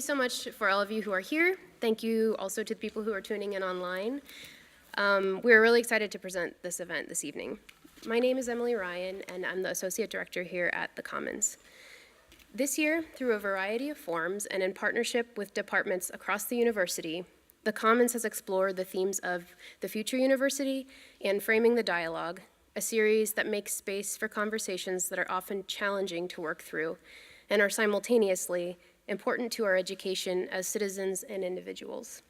so much for all of you who are here. Thank you also to the people who are tuning in online. We're really excited to present this event this evening. My name is Emily Ryan, and I'm the Associate Director here at the Commons. This year, through a variety of forms and in partnership with departments across the university, the Commons has explored the themes of the future university and framing the dialogue, a series that makes space for conversations that are often challenging to work through and are simultaneously important to our education as citizens and individuals.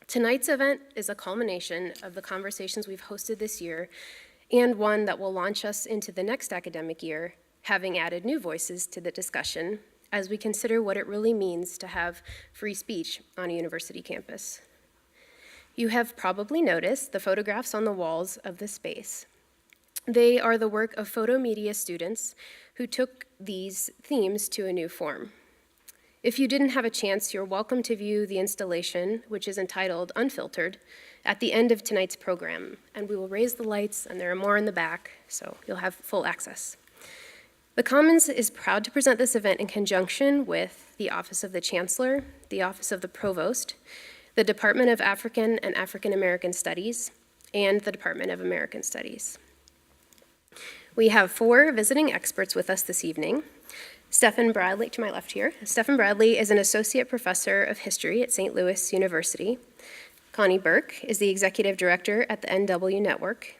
Tonight's event is a culmination of the conversations we've hosted this year and one that will launch us into the next academic year, having added new voices to the discussion as we consider what it really means to have free speech on a university campus. You have probably noticed the photographs on the walls of the space. They are the work of photo media students who took these themes to a new form. If you didn't have a chance, you're welcome to view the installation, which is entitled Unfiltered, at the end of tonight's program. And we will raise the lights, and there are more in the back, so you'll have full access. The Commons is proud to present this event in conjunction with the Office of the Chancellor, the Office of the Provost, the Department of African and African American Studies, and the Department of American Studies. We have 4 visiting experts with us this evening. Stefan Bradley, to my left here. Stefan Bradley is an associate professor of history at St. Louis University. Connie Burk is the executive director at the NW Network.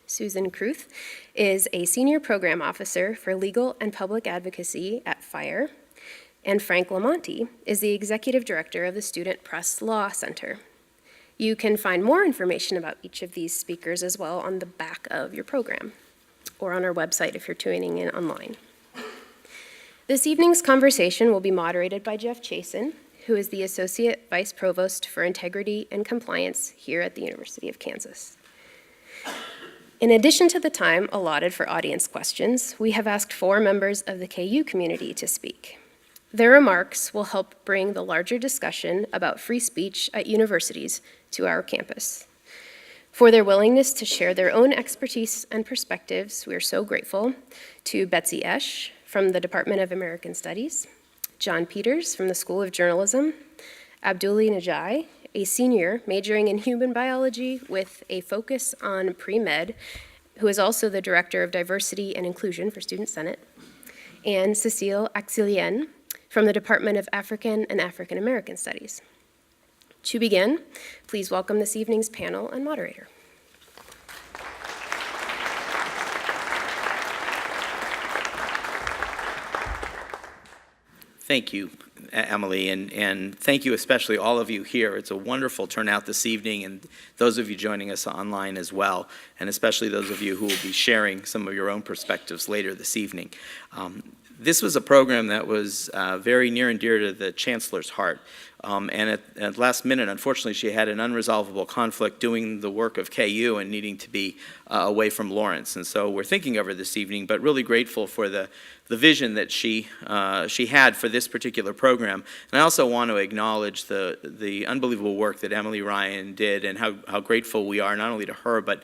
Susan Kruth is a senior program officer for legal and public advocacy at FIRE. And Frank LoMonte is the executive director of the Student Press Law Center. You can find more information about each of these speakers as well on the back of your program or on our website if you're tuning in online. This evening's conversation will be moderated by Jeff Chasen, who is the Associate Vice Provost for Integrity and Compliance here at the University of Kansas. In addition to the time allotted for audience questions, we have asked 4 members of the KU community to speak. Their remarks will help bring the larger discussion about free speech at universities to our campus. For their willingness to share their own expertise and perspectives, we are so grateful to Betsy Esch from the Department of American Studies, John Peters from the School of Journalism, Abduli Najai, a senior majoring in human biology with a focus on pre-med, who is also the Director of Diversity and Inclusion for Student Senate, and Cecile Axelien from the Department of African and African American Studies. To begin, please welcome this evening's panel and moderator. Thank you, Emily, and thank you especially all of you here. It's a wonderful turnout this evening, and those of you joining us online as well, and especially those of you who will be sharing some of your own perspectives later this evening. This was a program that was very near and dear to the Chancellor's heart. And at last minute, unfortunately, she had an unresolvable conflict doing the work of KU and needing to be away from Lawrence. And so we're thinking of her this evening, but really grateful for the vision that she had for this particular program. And I also want to acknowledge the unbelievable work that Emily Ryan did and how grateful we are not only to her, but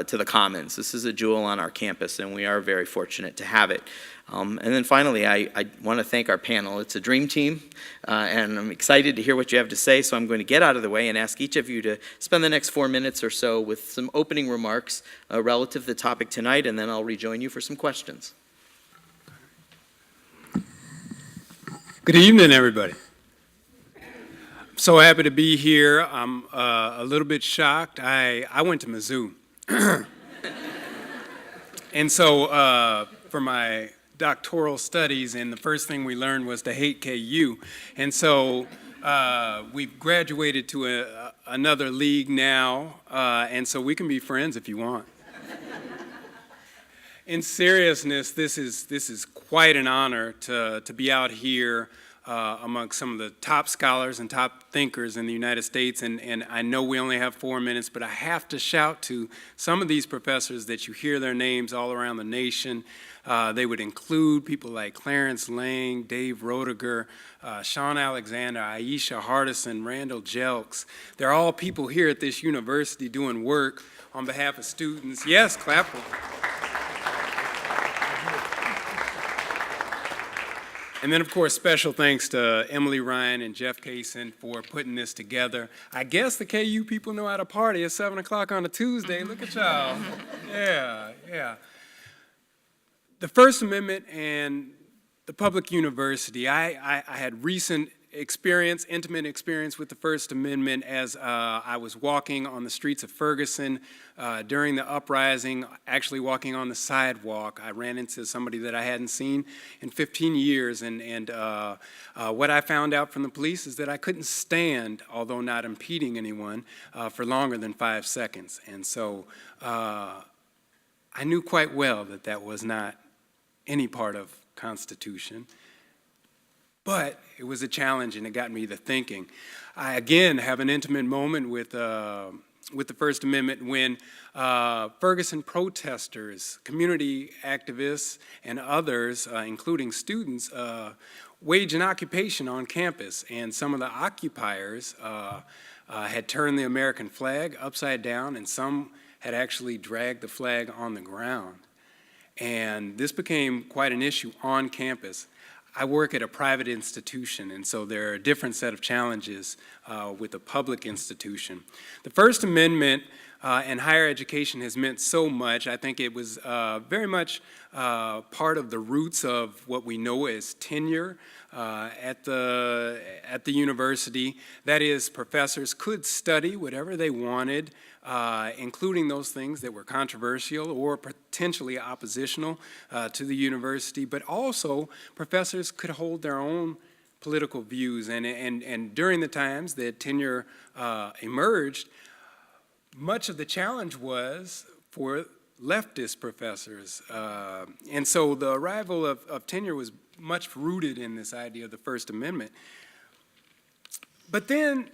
to the Commons. This is a jewel on our campus, and we are very fortunate to have it. And then finally, I want to thank our panel. It's a dream team, and I'm excited to hear what you have to say, so I'm going to get out of the way and ask each of you to spend the next 4 minutes or so with some opening remarks relative to the topic tonight, and then I'll rejoin you for some questions. Good evening, everybody. I'm so happy to be here. I'm a little bit shocked. I went to Mizzou. And so for my doctoral studies, and the first thing we learned was to hate KU. And so we've graduated to another league now, and so we can be friends if you want. In seriousness, this is quite an honor to be out here among some of the top scholars and top thinkers in the United States, and I know we only have 4 minutes, but I have to shout to some of these professors that you hear their names all around the nation. They would include people like Clarence Lang, Dave Roediger, Sean Alexander, Aisha Hardison, Randall Jelks. They're all people here at this university doing work on behalf of students. Yes, clap. And then, of course, special thanks to Emily Ryan and Jeff Chasen for putting this together. I guess the KU people know how to party at 7 o'clock on a Tuesday. Look at y'all. Yeah. The First Amendment and the public university. I had recent experience, intimate experience with the First Amendment as I was walking on the streets of Ferguson during the uprising, actually walking on the sidewalk. I ran into somebody that I hadn't seen in 15 years, and what I found out from the police is that I couldn't stand, although not impeding anyone, for longer than 5 seconds. And so I knew quite well that that was not any part of Constitution. But it was a challenge, and it got me to thinking. I, again, have an intimate moment with the First Amendment when Ferguson protesters, community activists, and others, including students, waged an occupation on campus. And some of the occupiers had turned the American flag upside down, and some had actually dragged the flag on the ground. And this became quite an issue on campus. I work at a private institution, and so there are a different set of challenges with a public institution. The First Amendment and higher education has meant so much. I think it was very much part of the roots of what we know as tenure at the university. That is, professors could study whatever they wanted, including those things that were controversial or potentially oppositional to the university, but also professors could hold their own political views. And during the times that tenure emerged, much of the challenge was for leftist professors. And so the arrival of tenure was much rooted in this idea of the First Amendment. But then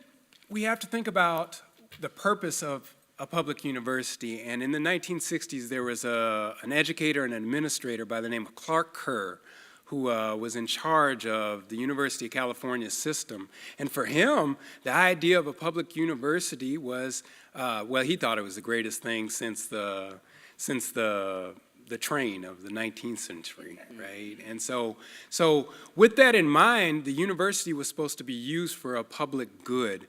we have to think about the purpose of a public university. And in the 1960s, there was an educator and an administrator by the name of Clark Kerr, who was in charge of the University of California system. And for him, the idea of a public university was, well, he thought it was the greatest thing since the train of the 19th century, right? And so with that in mind, the university was supposed to be used for a public good.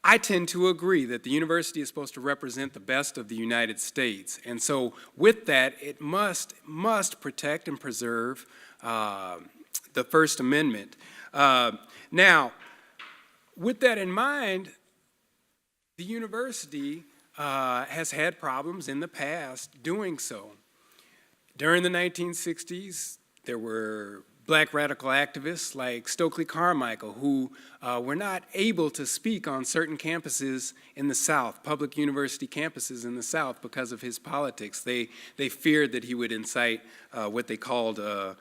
I tend to agree that the university is supposed to represent the best of the United States. And so with that, it must protect and preserve the First Amendment. Now, with that in mind, the university has had problems in the past doing so. During the 1960s, there were Black radical activists like Stokely Carmichael who were not able to speak on certain campuses in the South, public university campuses in the South, because of his politics. They feared that he would incite what they called a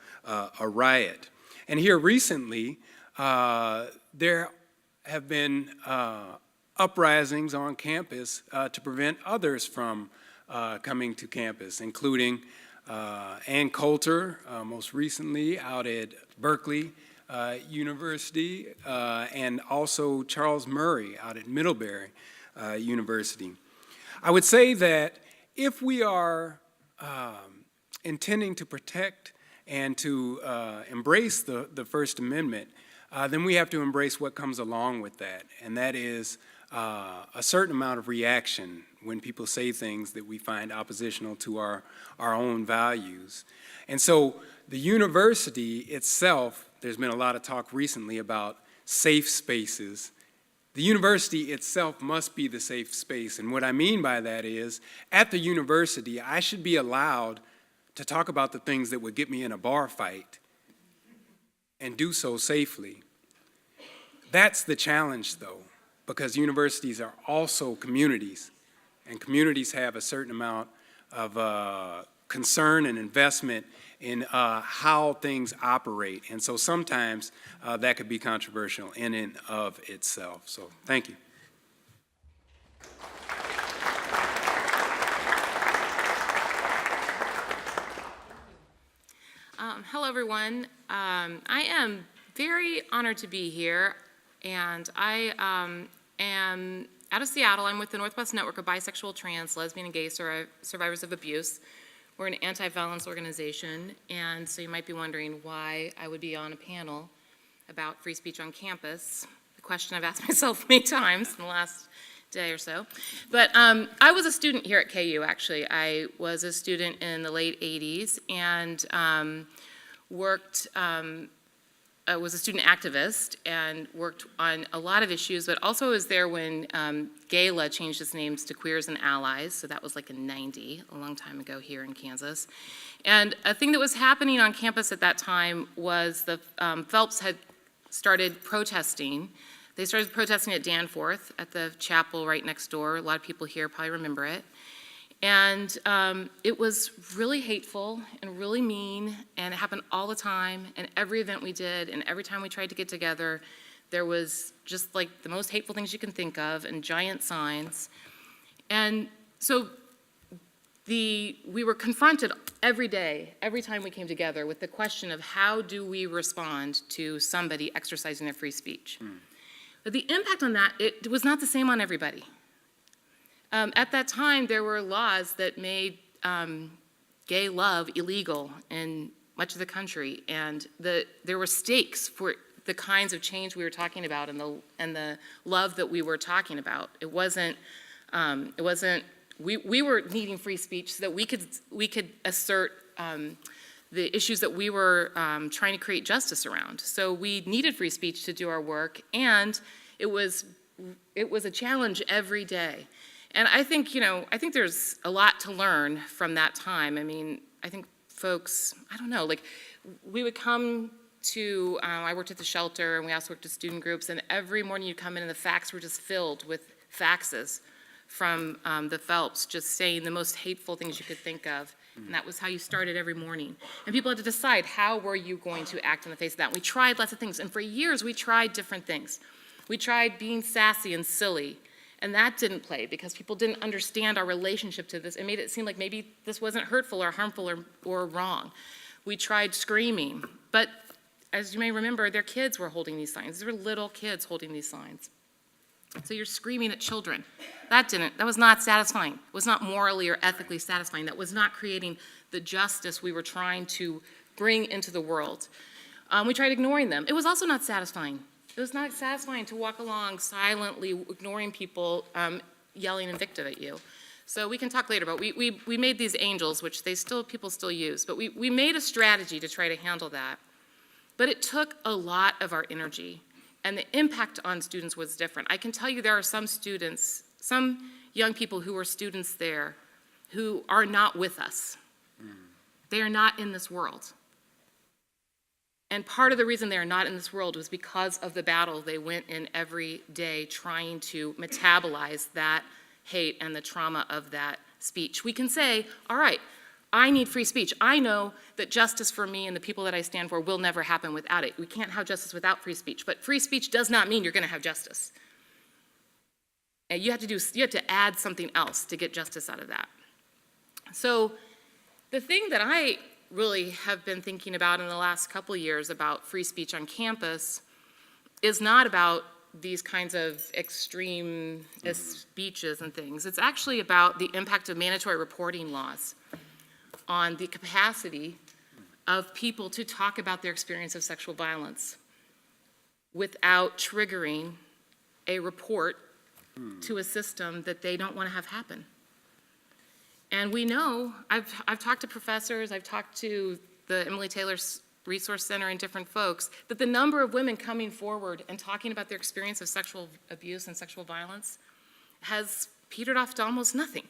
riot. And here recently, there have been uprisings on campus to prevent others from coming to campus, including Ann Coulter, most recently out at Berkeley University, and also Charles Murray out at Middlebury University. I would say that if we are intending to protect and to embrace the First Amendment, then we have to embrace what comes along with that, and that is a certain amount of reaction when people say things that we find oppositional to our own values. And so the university itself, there's been a lot of talk recently about safe spaces. The university itself must be the safe space. And what I mean by that is, at the university, I should be allowed to talk about the things that would get me in a bar fight and do so safely. That's the challenge, though, because universities are also communities. And communities have a certain amount of concern and investment in how things operate. And so sometimes that could be controversial in and of itself. So thank you. Hello, everyone. I am very honored to be here, and I am out of Seattle. I'm with the Northwest Network of Bisexual, Trans, Lesbian, and Gay Survivors of Abuse. We're an anti-violence organization, and so you might be wondering why I would be on a panel about free speech on campus, the question I've asked myself many times in the last day or so. But I was a student here at KU, actually. I was a student in the late 80s and was a student activist and worked on a lot of issues, but also was there when GALA changed its names to Queers and Allies, so that was like in '90, a long time ago here in Kansas. And a thing that was happening on campus at that time was the Phelps had started protesting. They started protesting at Danforth at the chapel right next door. A lot of people here probably remember it. And it was really hateful and really mean, and it happened all the time, and every event we did, and every time we tried to get together, there was just like the most hateful things you can think of, and giant signs. And so we were confronted every day, every time we came together, with the question of how do we respond to somebody exercising their free speech. But the impact on that, it was not the same on everybody. At that time, there were laws that made gay love illegal in much of the country, and there were stakes for the kinds of change we were talking about and the love that we were talking about. It wasn't. We were needing free speech so that we could assert the issues that we were trying to create justice around. So we needed free speech to do our work, and it was a challenge every day. And I think, there's a lot to learn from that time. I mean, I think folks, I don't know, like we would come to, I worked at the shelter and we also worked at student groups, and every morning you'd come in and the fax were just filled with faxes from the Phelps, just saying the most hateful things you could think of. And that was how you started every morning. And people had to decide, how were you going to act in the face of that? And we tried lots of things, and for years we tried different things. We tried being sassy and silly, and that didn't play because people didn't understand our relationship to this. It made it seem like maybe this wasn't hurtful or harmful or wrong. We tried screaming, but as you may remember, their kids were holding these signs. These were little kids holding these signs. So you're screaming at children. That was not satisfying. It was not morally or ethically satisfying. That was not creating the justice we were trying to bring into the world. We tried ignoring them. It was also not satisfying. It was not satisfying to walk along silently, ignoring people yelling invective at you. So we can talk later, but we made these angels, which people still use. But we made a strategy to try to handle that. But it took a lot of our energy, and the impact on students was different. I can tell you there are some students, some young people who were students there who are not with us. They are not in this world. And part of the reason they are not in this world was because of the battle they went in every day trying to metabolize that hate and the trauma of that speech. We can say, all right, I need free speech. I know that justice for me and the people that I stand for will never happen without it. We can't have justice without free speech, but free speech does not mean you're going to have justice. And you have to add something else to get justice out of that. So the thing that I really have been thinking about in the last couple of years about free speech on campus is not about these kinds of extreme speeches and things. It's actually about the impact of mandatory reporting laws on the capacity of people to talk about their experience of sexual violence without triggering a report to a system that they don't want to have happen. And we know, I've talked to professors, I've talked to the Emily Taylor Resource Center and different folks, that the number of women coming forward and talking about their experience of sexual abuse and sexual violence has petered off to almost nothing.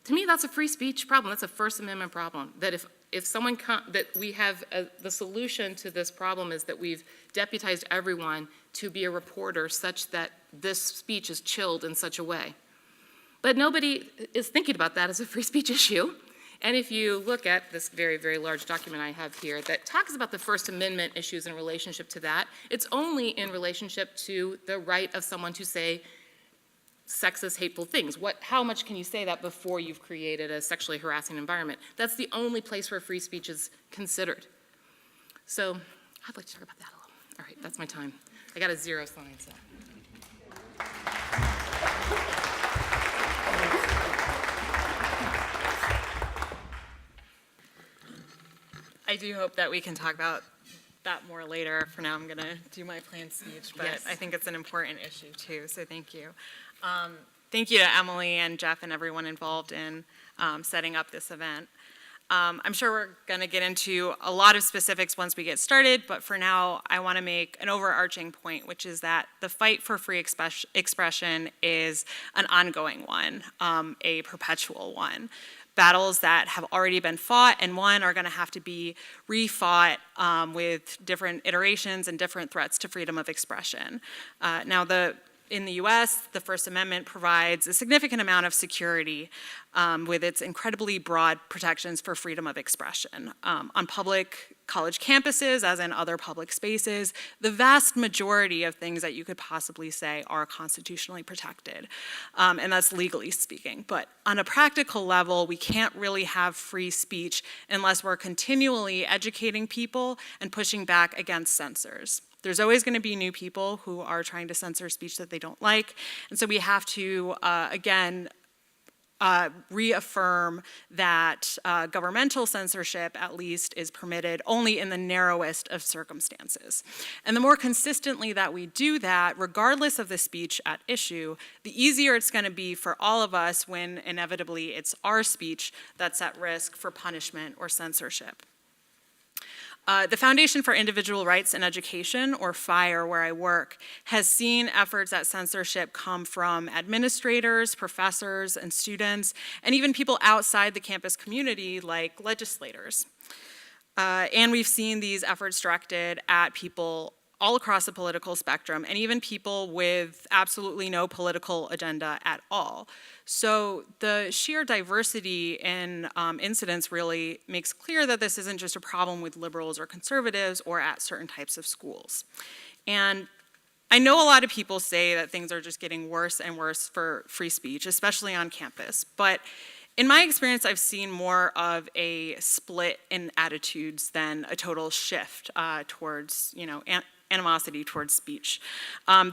To me, that's a free speech problem. That's a First Amendment problem. That if someone that we have the solution to this problem is that we've deputized everyone to be a reporter such that this speech is chilled in such a way. But nobody is thinking about that as a free speech issue. And if you look at this very, very large document I have here that talks about the First Amendment issues in relationship to that, it's only in relationship to the right of someone to say sexist, hateful things. How much can you say that before you've created a sexually harassing environment? That's the only place where free speech is considered. So I'd like to talk about that a little. All right, that's my time. I got a 0 sign, so. I do hope that we can talk about that more later. For now, I'm going to do my planned speech, but Yes. I think it's an important issue too, so thank you. Thank you to Emily and Jeff and everyone involved in setting up this event. I'm sure we're going to get into a lot of specifics once we get started, but for now, I want to make an overarching point, which is that the fight for free expression is an ongoing one, a perpetual one. Battles that have already been fought and won are going to have to be refought with different iterations and different threats to freedom of expression. In the US, the First Amendment provides a significant amount of security with its incredibly broad protections for freedom of expression. On public college campuses, as in other public spaces, the vast majority of things that you could possibly say are constitutionally protected, and that's legally speaking. But on a practical level, we can't really have free speech unless we're continually educating people and pushing back against censors. There's always going to be new people who are trying to censor speech that they don't like, and so we have to, again, reaffirm that governmental censorship, at least, is permitted only in the narrowest of circumstances. And the more consistently that we do that, regardless of the speech at issue, the easier it's going to be for all of us when inevitably it's our speech that's at risk for punishment or censorship. The Foundation for Individual Rights in Education, or FIRE, where I work, has seen efforts at censorship come from administrators, professors, and students, and even people outside the campus community like legislators. And we've seen these efforts directed at people all across the political spectrum, and even people with absolutely no political agenda at all. So the sheer diversity in incidents really makes clear that this isn't just a problem with liberals or conservatives or at certain types of schools. And I know a lot of people say that things are just getting worse and worse for free speech, especially on campus, but in my experience, I've seen more of a split in attitudes than a total shift towards, animosity towards speech.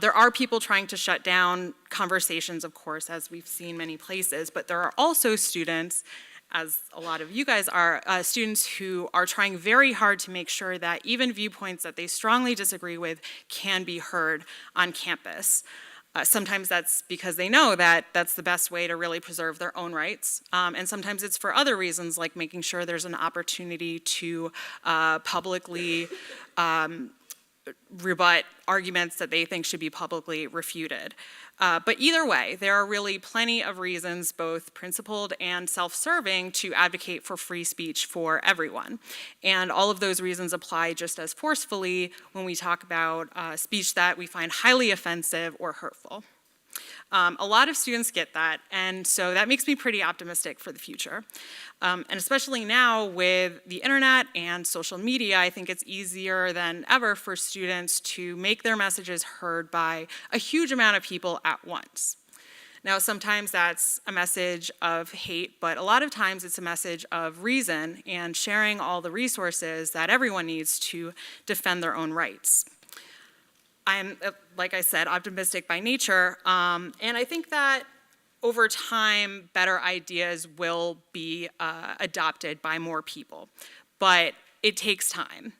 There are people trying to shut down conversations, of course, as we've seen many places, but there are also students, as a lot of you guys are, students who are trying very hard to make sure that even viewpoints that they strongly disagree with can be heard on campus. Sometimes that's because they know that that's the best way to really preserve their own rights. And sometimes it's for other reasons, like making sure there's an opportunity to publicly rebut arguments that they think should be publicly refuted. But either way, there are really plenty of reasons, both principled and self-serving, to advocate for free speech for everyone. And all of those reasons apply just as forcefully when we talk about speech that we find highly offensive or hurtful. A lot of students get that, and so that makes me pretty optimistic for the future. And especially now with the internet and social media, I think it's easier than ever for students to make their messages heard by a huge amount of people at once. Now, sometimes that's a message of hate, but a lot of times it's a message of reason and sharing all the resources that everyone needs to defend their own rights. I'm, like I said, optimistic by nature, and I think that over time, better ideas will be adopted by more people. But it takes time.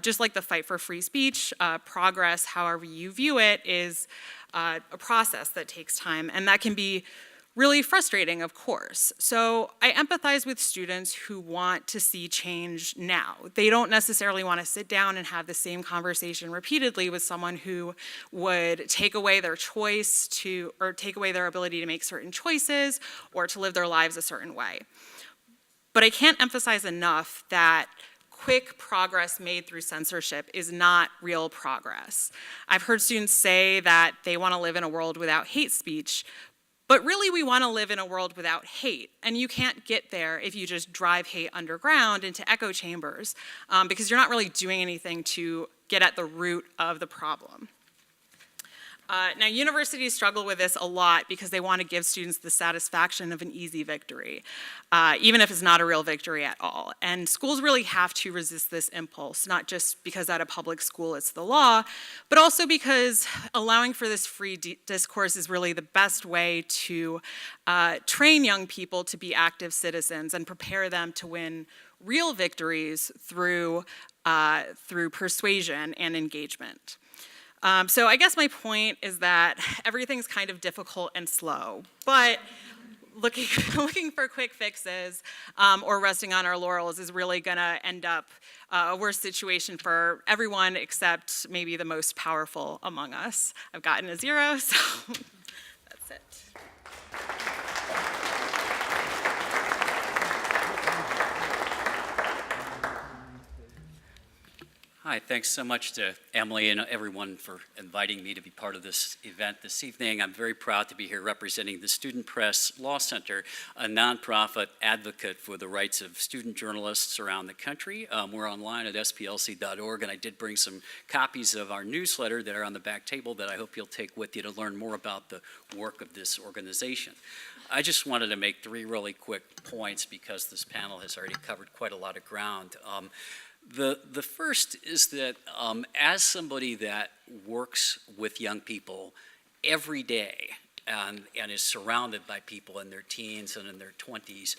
Just like the fight for free speech, progress, however you view it, is a process that takes time, and that can be really frustrating, of course. So I empathize with students who want to see change now. They don't necessarily want to sit down and have the same conversation repeatedly with someone who would take away their choice to, or take away their ability to make certain choices or to live their lives a certain way. But I can't emphasize enough that quick progress made through censorship is not real progress. I've heard students say that they want to live in a world without hate speech, but really we want to live in a world without hate, and you can't get there if you just drive hate underground into echo chambers, because you're not really doing anything to get at the root of the problem. Now, universities struggle with this a lot because they want to give students the satisfaction of an easy victory, even if it's not a real victory at all. And schools really have to resist this impulse, not just because at a public school it's the law, but also because allowing for this free discourse is really the best way to train young people to be active citizens and prepare them to win real victories through persuasion and engagement. So I guess my point is that everything's kind of difficult and slow, but looking for quick fixes or resting on our laurels is really going to end up a worse situation for everyone except maybe the most powerful among us. I've gotten a 0, so that's it. Hi, thanks so much to Emily and everyone for inviting me to be part of this event this evening. I'm very proud to be here representing the Student Press Law Center, a nonprofit advocate for the rights of student journalists around the country. We're online at splc.org, and I did bring some copies of our newsletter that are on the back table that I hope you'll take with you to learn more about the work of this organization. I just wanted to make 3 really quick points because this panel has already covered quite a lot of ground. The first is that as somebody that works with young people every day and is surrounded by people in their teens and in their 20s,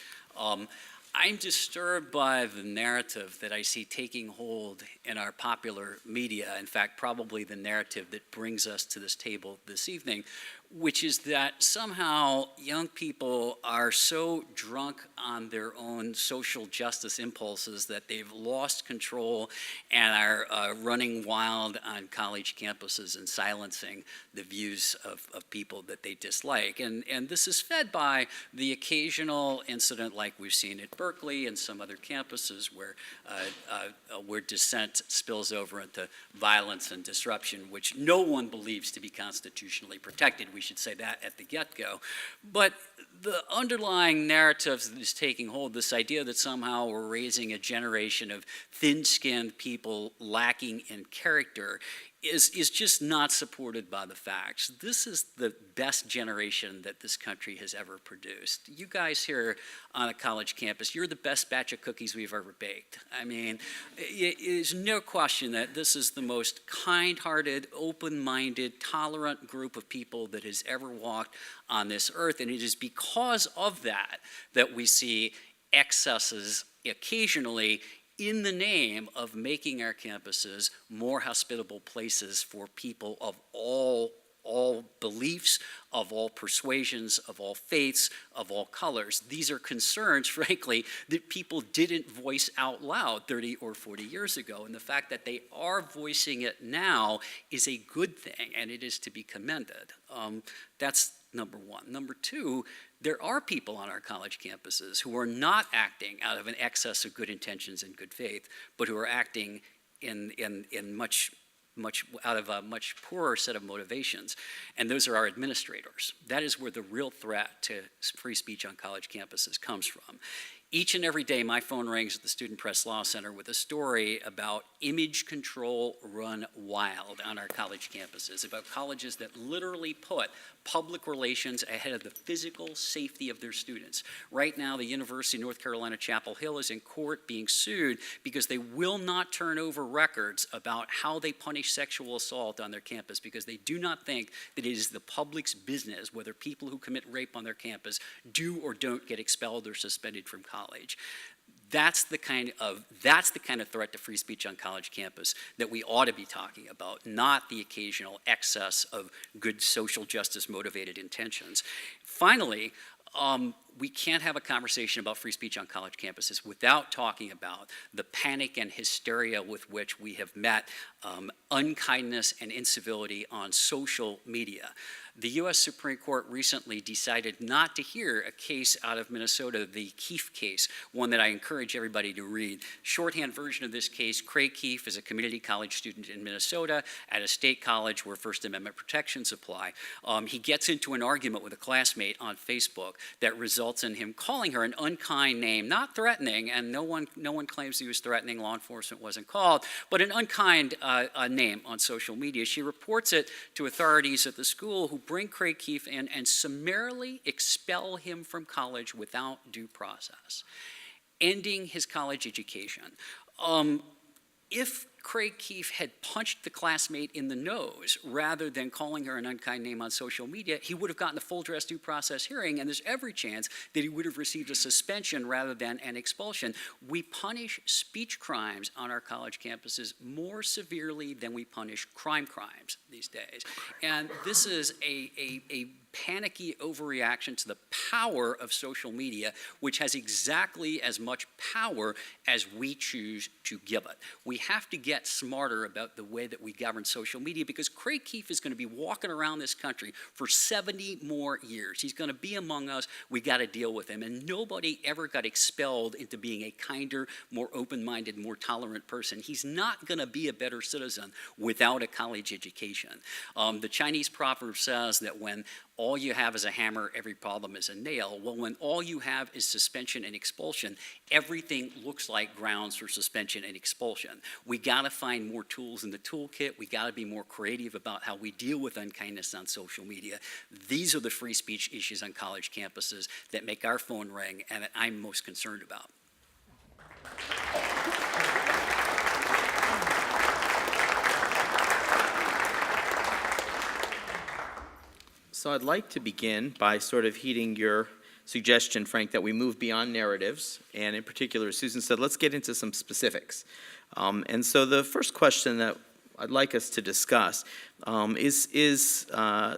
I'm disturbed by the narrative that I see taking hold in our popular media, in fact, probably the narrative that brings us to this table this evening, which is that somehow young people are so drunk on their own social justice impulses that they've lost control and are running wild on college campuses and silencing the views of people that they dislike. And this is fed by the occasional incident like we've seen at Berkeley and some other campuses where dissent spills over into violence and disruption, which no one believes to be constitutionally protected. We should say that at the get-go. But the underlying narrative that is taking hold, this idea that somehow we're raising a generation of thin-skinned people lacking in character, is just not supported by the facts. This is the best generation that this country has ever produced. You guys here on a college campus, you're the best batch of cookies we've ever baked. I mean, there's no question that this is the most kind-hearted, open-minded, tolerant group of people that has ever walked on this earth, and it is because of that that we see excesses occasionally in the name of making our campuses more hospitable places for people of all beliefs, of all persuasions, of all faiths, of all colors. These are concerns, frankly, that people didn't voice out loud 30 or 40 years ago. And the fact that they are voicing it now is a good thing, and it is to be commended. That's number one. Number two, there are people on our college campuses who are not acting out of an excess of good intentions and good faith, but who are acting out of a much poorer set of motivations, and those are our administrators. That is where the real threat to free speech on college campuses comes from. Each and every day, my phone rings at the Student Press Law Center with a story about image control run wild on our college campuses, about colleges that literally put public relations ahead of the physical safety of their students. Right now, the University of North Carolina, Chapel Hill is in court being sued because they will not turn over records about how they punish sexual assault on their campus because they do not think that it is the public's business whether people who commit rape on their campus do or don't get expelled or suspended from college. That's the kind of threat to free speech on college campus that we ought to be talking about, not the occasional excess of good social justice motivated intentions. Finally, we can't have a conversation about free speech on college campuses without talking about the panic and hysteria with which we have met unkindness and incivility on social media. The U.S. Supreme Court recently decided not to hear a case out of Minnesota, the Keefe case, one that I encourage everybody to read. Shorthand version of this case, Craig Keefe is a community college student in Minnesota at a state college where First Amendment protections apply. He gets into an argument with a classmate on Facebook that results in him calling her an unkind name, not threatening, and no one claims he was threatening, law enforcement wasn't called, but an unkind name on social media. She reports it to authorities at the school who bring Craig Keefe in and summarily expel him from college without due process, ending his college education. If Craig Keefe had punched the classmate in the nose rather than calling her an unkind name on social media, he would have gotten a full dress due process hearing, and there's every chance that he would have received a suspension rather than an expulsion. We punish speech crimes on our college campuses more severely than we punish crime crimes these days. And this is a panicky overreaction to the power of social media, which has exactly as much power as we choose to give it. We have to get smarter about the way that we govern social media, because Craig Keefe is going to be walking around this country for 70 more years. He's going to be among us. We got to deal with him. And nobody ever got expelled into being a kinder, more open-minded, more tolerant person. He's not going to be a better citizen without a college education. The Chinese proverb says that when all you have is a hammer, every problem is a nail. Well, when all you have is suspension and expulsion, everything looks like grounds for suspension and expulsion. We gotta find more tools in the toolkit. We gotta be more creative about how we deal with unkindness on social media. These are the free speech issues on college campuses that make our phone ring and that I'm most concerned about. So I'd like to begin by sort of heeding your suggestion, Frank, that we move beyond narratives, and in particular, as Susan said, let's get into some specifics. And so the first question that I'd like us to discuss is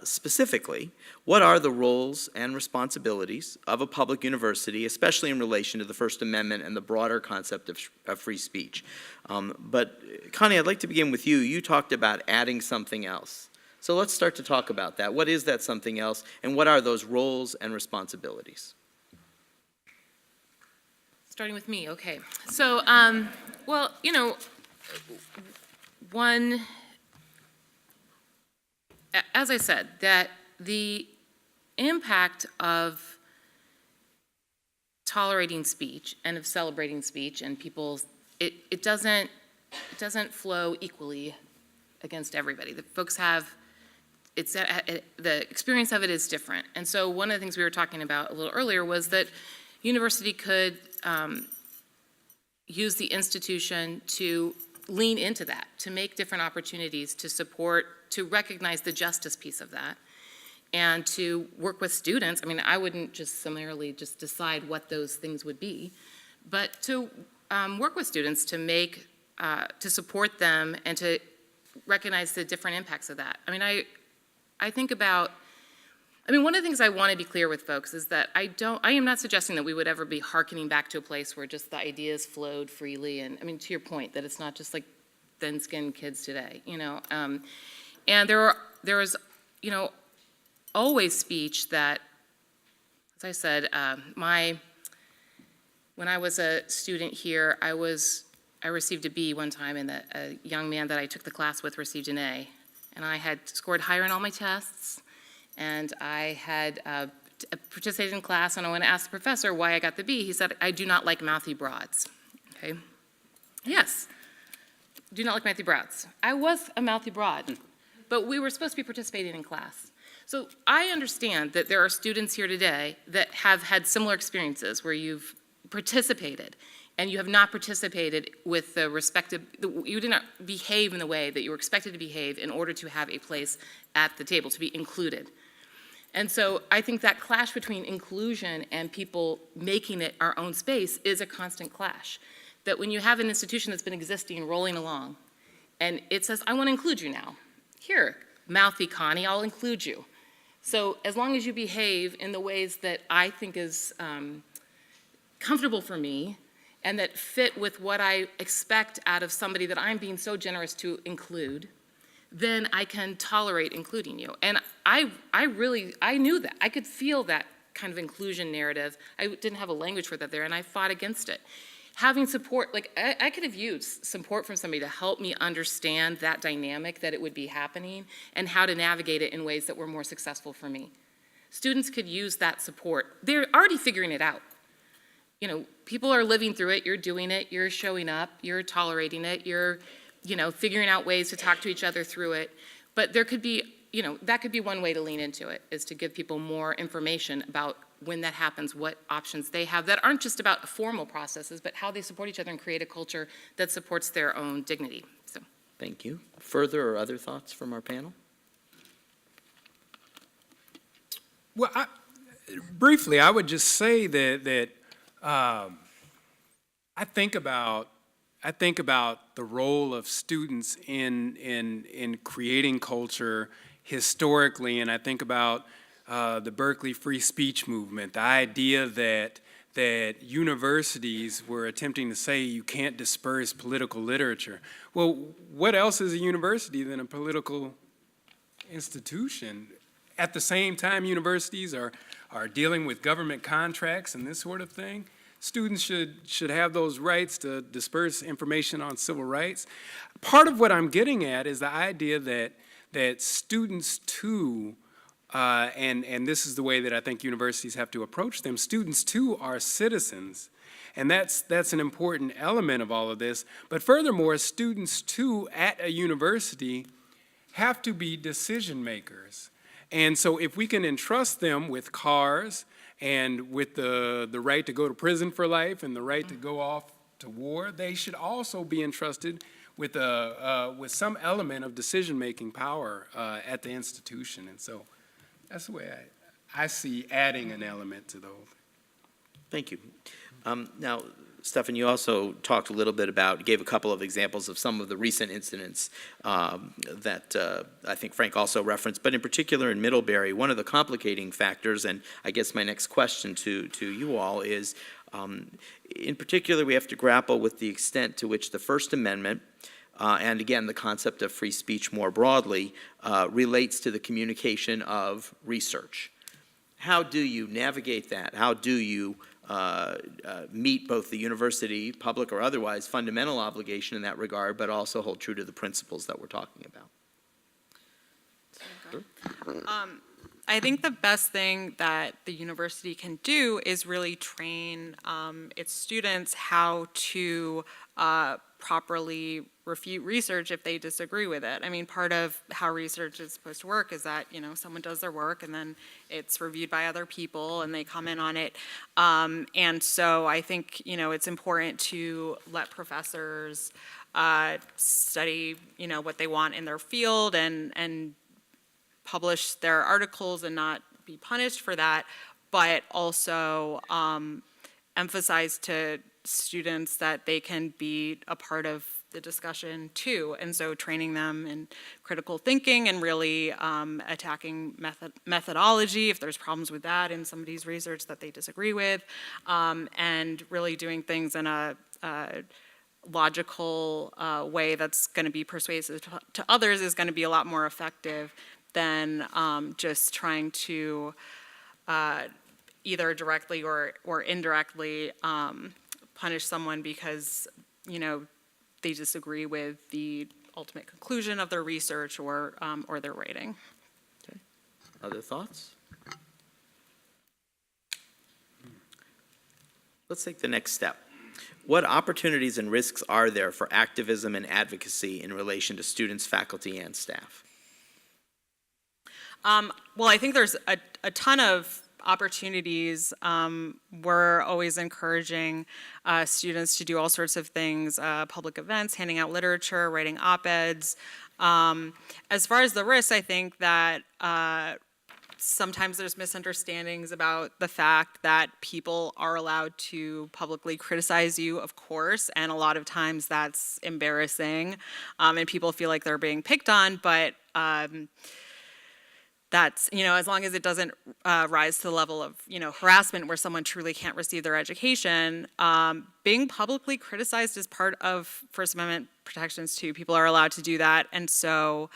specifically, what are the roles and responsibilities of a public university, especially in relation to the First Amendment and the broader concept of free speech? But Connie, I'd like to begin with you. You talked about adding something else. So let's start to talk about that. What is that something else, and what are those roles and responsibilities? Starting with me, okay. So, well, you know, as I said, that the impact of tolerating speech and of celebrating speech and people's, it doesn't flow equally against everybody. The folks have, the experience of it is different. And so one of the things we were talking about a little earlier was that university could use the institution to lean into that, to make different opportunities to support, to recognize the justice piece of that, and to work with students. I mean, I wouldn't just summarily just decide what those things would be, but to work with students to make, to support them and to recognize the different impacts of that. I mean, I think about, I mean, one of the things I want to be clear with folks is that I am not suggesting that we would ever be hearkening back to a place where just the ideas flowed freely. And I mean, to your point, that it's not just like thin-skinned kids today, you know. And there is, you know, always speech that, as I said, when I was a student here, I received a B one time, and a young man that I took the class with received an A. And I had scored higher in all my tests, and I had participated in class, and I went to ask the professor why I got the B. He said, I do not like mouthy broads. Okay? Yes, do not like mouthy broads. I was a mouthy broad, but we were supposed to be participating in class. So I understand that there are students here today that have had similar experiences where you've participated and you have not participated with the respective, you did not behave in the way that you were expected to behave in order to have a place at the table, to be included. And so I think that clash between inclusion and people making it our own space is a constant clash. That when you have an institution that's been existing, rolling along, and it says, I want to include you now. Here, mouthy Connie, I'll include you. So as long as you behave in the ways that I think is comfortable for me, and that fit with what I expect out of somebody that I'm being so generous to include, then I can tolerate including you. And I knew that. I could feel that kind of inclusion narrative. I didn't have a language for that there, and I fought against it. Having support, like I could have used support from somebody to help me understand that dynamic, that it would be happening, and how to navigate it in ways that were more successful for me. Students could use that support. They're already figuring it out. You know, people are living through it, you're doing it, you're showing up, you're tolerating it, you're, you know, figuring out ways to talk to each other through it. But there could be, you know, that could be one way to lean into it, is to give people more information about when that happens, what options they have that aren't just about formal processes, but how they support each other and create a culture that supports their own dignity. So Thank you. Further or other thoughts from our panel? Well, briefly, I would just say that I think about the role of students in creating culture historically, and I think about the Berkeley free speech movement, the idea that universities were attempting to say you can't disperse political literature. Well, what else is a university than a political institution? At the same time, universities are dealing with government contracts and this sort of thing. Students should have those rights to disperse information on civil rights. Part of what I'm getting at is the idea that students too, and this is the way that I think universities have to approach them, students too are citizens. And that's an important element of all of this. But furthermore, students too at a university have to be decision makers. And so if we can entrust them with cars and with the right to go to prison for life and the right to go off to war, they should also be entrusted with some element of decision-making power at the institution. And so that's the way I see adding an element to the whole thing. Thank you. Now, Stefan, you also talked a little bit about, gave a couple of examples of some of the recent incidents that I think Frank also referenced, but in particular in Middlebury, one of the complicating factors, and I guess my next question to you all is, in particular, we have to grapple with the extent to which the First Amendment, and again, the concept of free speech more broadly, relates to the communication of research. How do you navigate that? How do you meet both the university, public or otherwise, fundamental obligation in that regard, but also hold true to the principles that we're talking about? I think the best thing that the university can do is really train its students how to properly refute research if they disagree with it. I mean, part of how research is supposed to work is that, someone does their work and then it's reviewed by other people and they comment on it. And so I think, it's important to let professors study, what they want in their field and publish their articles and not be punished for that, but also emphasize to students that they can be a part of the discussion too. And so training them in critical thinking and really attacking methodology if there's problems with that in somebody's research that they disagree with, and really doing things in a logical way that's going to be persuasive to others is going to be a lot more effective than just trying to either directly or indirectly punish someone because, they disagree with the ultimate conclusion of their research or their writing. Okay. Other thoughts? Let's take the next step. What opportunities and risks are there for activism and advocacy in relation to students, faculty, and staff? Well, I think there's a ton of opportunities. We're always encouraging students to do all sorts of things, public events, handing out literature, writing op-eds. As far as the risks, I think that sometimes there's misunderstandings about the fact that people are allowed to publicly criticize you, of course, and a lot of times that's embarrassing, and people feel like they're being picked on, but that's, as long as it doesn't rise to the level of, harassment where someone truly can't receive their education, being publicly criticized is part of First Amendment protections too. People are allowed to do that. And so,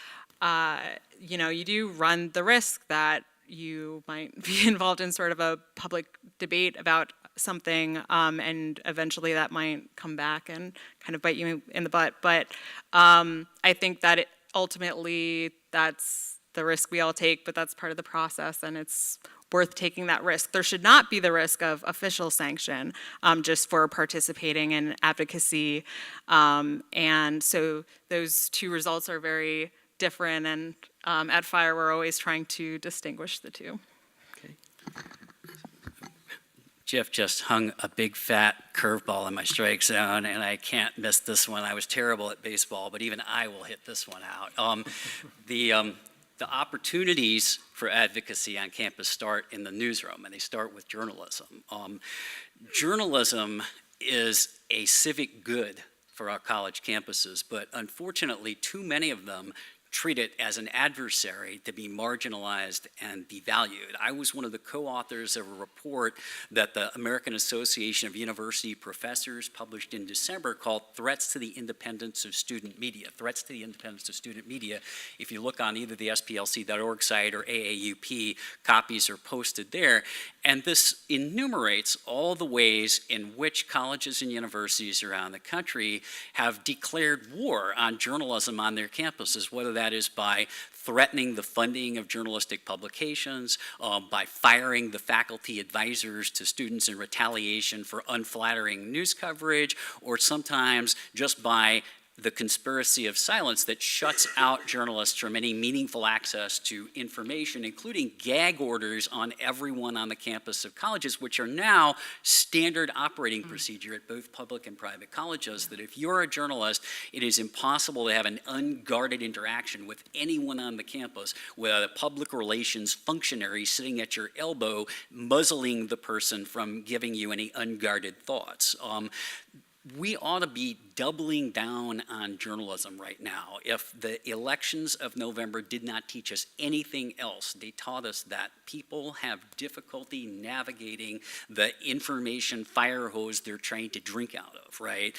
you do run the risk that you might be involved in sort of a public debate about something, and eventually that might come back and kind of bite you in the butt. But I think that ultimately that's the risk we all take, but that's part of the process, and it's worth taking that risk. There should not be the risk of official sanction just for participating in advocacy, and so those two results are very different, and at FIRE we're always trying to distinguish the two. Okay. Jeff just hung a big fat curveball in my strike zone, and I can't miss this one. I was terrible at baseball, but even I will hit this one out. The opportunities for advocacy on campus start in the newsroom, and they start with journalism. Journalism is a civic good for our college campuses, but unfortunately, too many of them treat it as an adversary to be marginalized and devalued. I was one of the co-authors of a report that the American Association of University Professors published in December called Threats to the Independence of Student Media. Threats to the Independence of Student Media. If you look on either the SPLC.org site or AAUP, copies are posted there. And this enumerates all the ways in which colleges and universities around the country have declared war on journalism on their campuses, whether that is by threatening the funding of journalistic publications, by firing the faculty advisors to students in retaliation for unflattering news coverage, or sometimes just by the conspiracy of silence that shuts out journalists from any meaningful access to information, including gag orders on everyone on the campus of colleges, which are now standard operating procedure at both public and private colleges, that if you're a journalist, it is impossible to have an unguarded interaction with anyone on the campus without a public relations functionary sitting at your elbow, muzzling the person from giving you any unguarded thoughts. We ought to be doubling down on journalism right now. If the elections of November did not teach us anything else, they taught us that people have difficulty navigating the information fire hose they're trying to drink out of, right?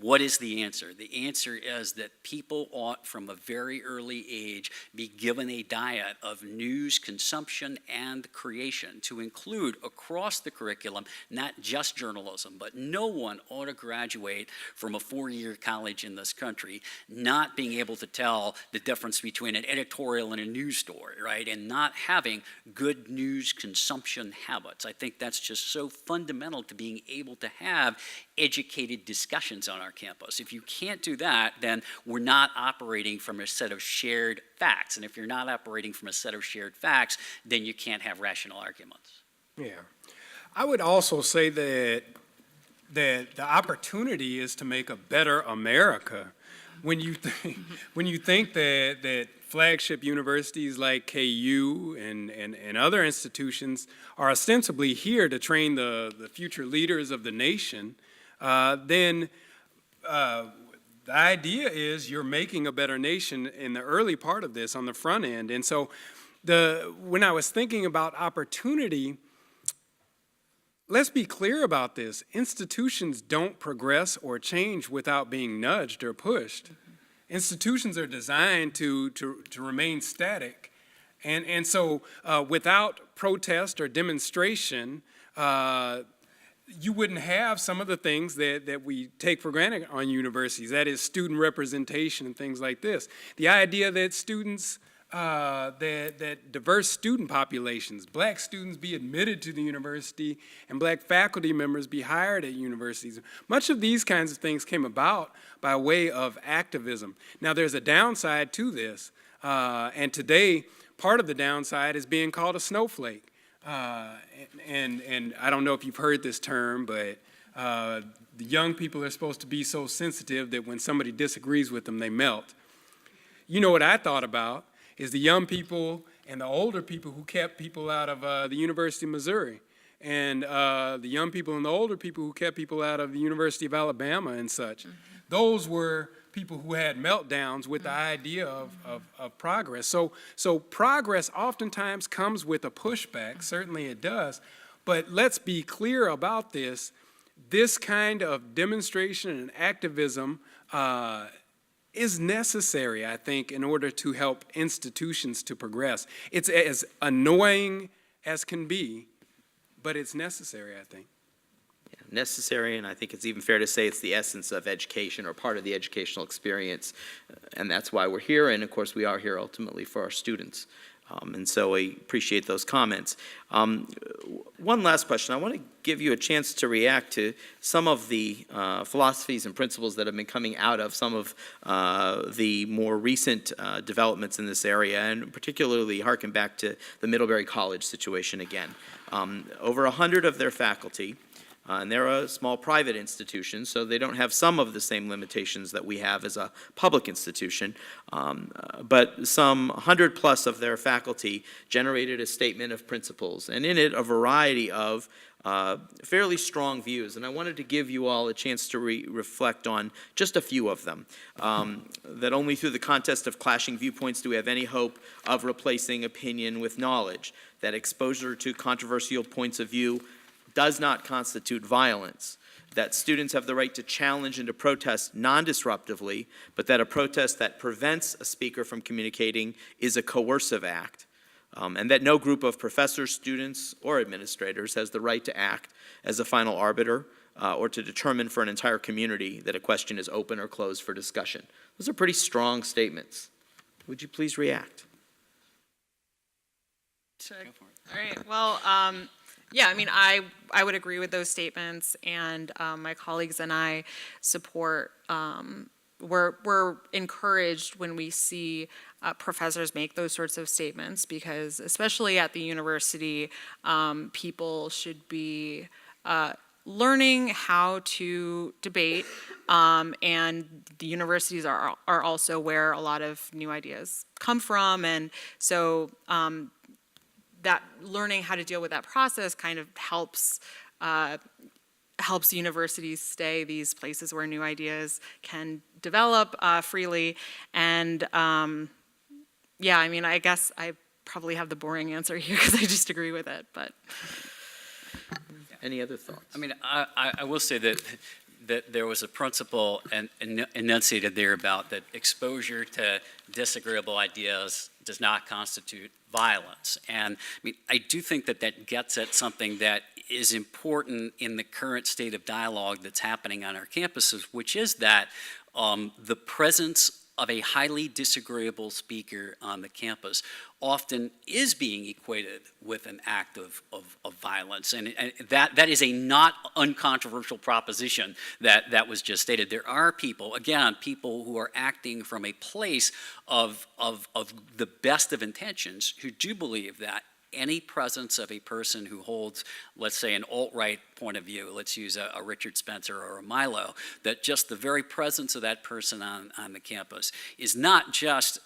What is the answer? The answer is that people ought, from a very early age, be given a diet of news consumption and creation to include across the curriculum, not just journalism, but no one ought to graduate from a 4-year college in this country not being able to tell the difference between an editorial and a news story, right? And not having good news consumption habits. I think that's just so fundamental to being able to have educated discussions on our campus. If you can't do that, then we're not operating from a set of shared facts. And if you're not operating from a set of shared facts, then you can't have rational arguments. Yeah. I would also say that the opportunity is to make a better America. When you think that flagship universities like KU and other institutions are ostensibly here to train the future leaders of the nation, then the idea is you're making a better nation in the early part of this on the front end. And so when I was thinking about opportunity, let's be clear about this. Institutions don't progress or change without being nudged or pushed. Institutions are designed to remain static. And so without protest or demonstration, you wouldn't have some of the things that we take for granted on universities. That is student representation and things like this. The idea that students, that diverse student populations, black students be admitted to the university and black faculty members be hired at universities. Much of these kinds of things came about by way of activism. Now there's a downside to this, and today part of the downside is being called a snowflake. And I don't know if you've heard this term, but the young people are supposed to be so sensitive that when somebody disagrees with them, they melt. You know what I thought about is the young people and the older people who kept people out of the University of Missouri, and the young people and the older people who kept people out of the University of Alabama and such. Mm-hmm. Those were people who had meltdowns with the idea of progress. So progress oftentimes comes with a pushback, certainly it does, but let's be clear about this. This kind of demonstration and activism is necessary, I think, in order to help institutions to progress. It's as annoying as can be, but it's necessary, I think. Necessary, and I think it's even fair to say it's the essence of education or part of the educational experience, and that's why we're here, and of course we are here ultimately for our students. And so I appreciate those comments. One last question. I want to give you a chance to react to some of the philosophies and principles that have been coming out of some of the more recent developments in this area, and particularly harken back to the Middlebury College situation again. Over 100 of their faculty, and they're a small private institution, so they don't have some of the same limitations that we have as a public institution, but some 100 plus of their faculty generated a statement of principles, and in it a variety of fairly strong views, and I wanted to give you all a chance to reflect on just a few of them. That only through the contest of clashing viewpoints do we have any hope of replacing opinion with knowledge, that exposure to controversial points of view does not constitute violence, that students have the right to challenge and to protest non-disruptively, but that a protest that prevents a speaker from communicating is a coercive act, and that no group of professors, students, or administrators has the right to act as a final arbiter or to determine for an entire community that a question is open or closed for discussion. Those are pretty strong statements. Would you please react? All right, well, yeah, I mean, I would agree with those statements, and my colleagues and I support, we're encouraged when we see professors make those sorts of statements, because especially at the university, people should be learning how to debate, and the universities are also where a lot of new ideas come from, and so that learning how to deal with that process kind of helps universities stay these places where new ideas can develop freely. And yeah, I mean, I guess I probably have the boring answer here because I just agree with it, but. Any other thoughts? I mean, I will say that there was a principle enunciated there about that exposure to disagreeable ideas does not constitute violence. And I mean, I do think that gets at something that is important in the current state of dialogue that's happening on our campuses, which is that the presence of a highly disagreeable speaker on the campus often is being equated with an act of violence. And that is a not uncontroversial proposition that was just stated. There are people, again, people who are acting from a place of the best of intentions who do believe that any presence of a person who holds, let's say, an alt-right point of view, let's use a Richard Spencer or a Milo, that just the very presence of that person on the campus is not just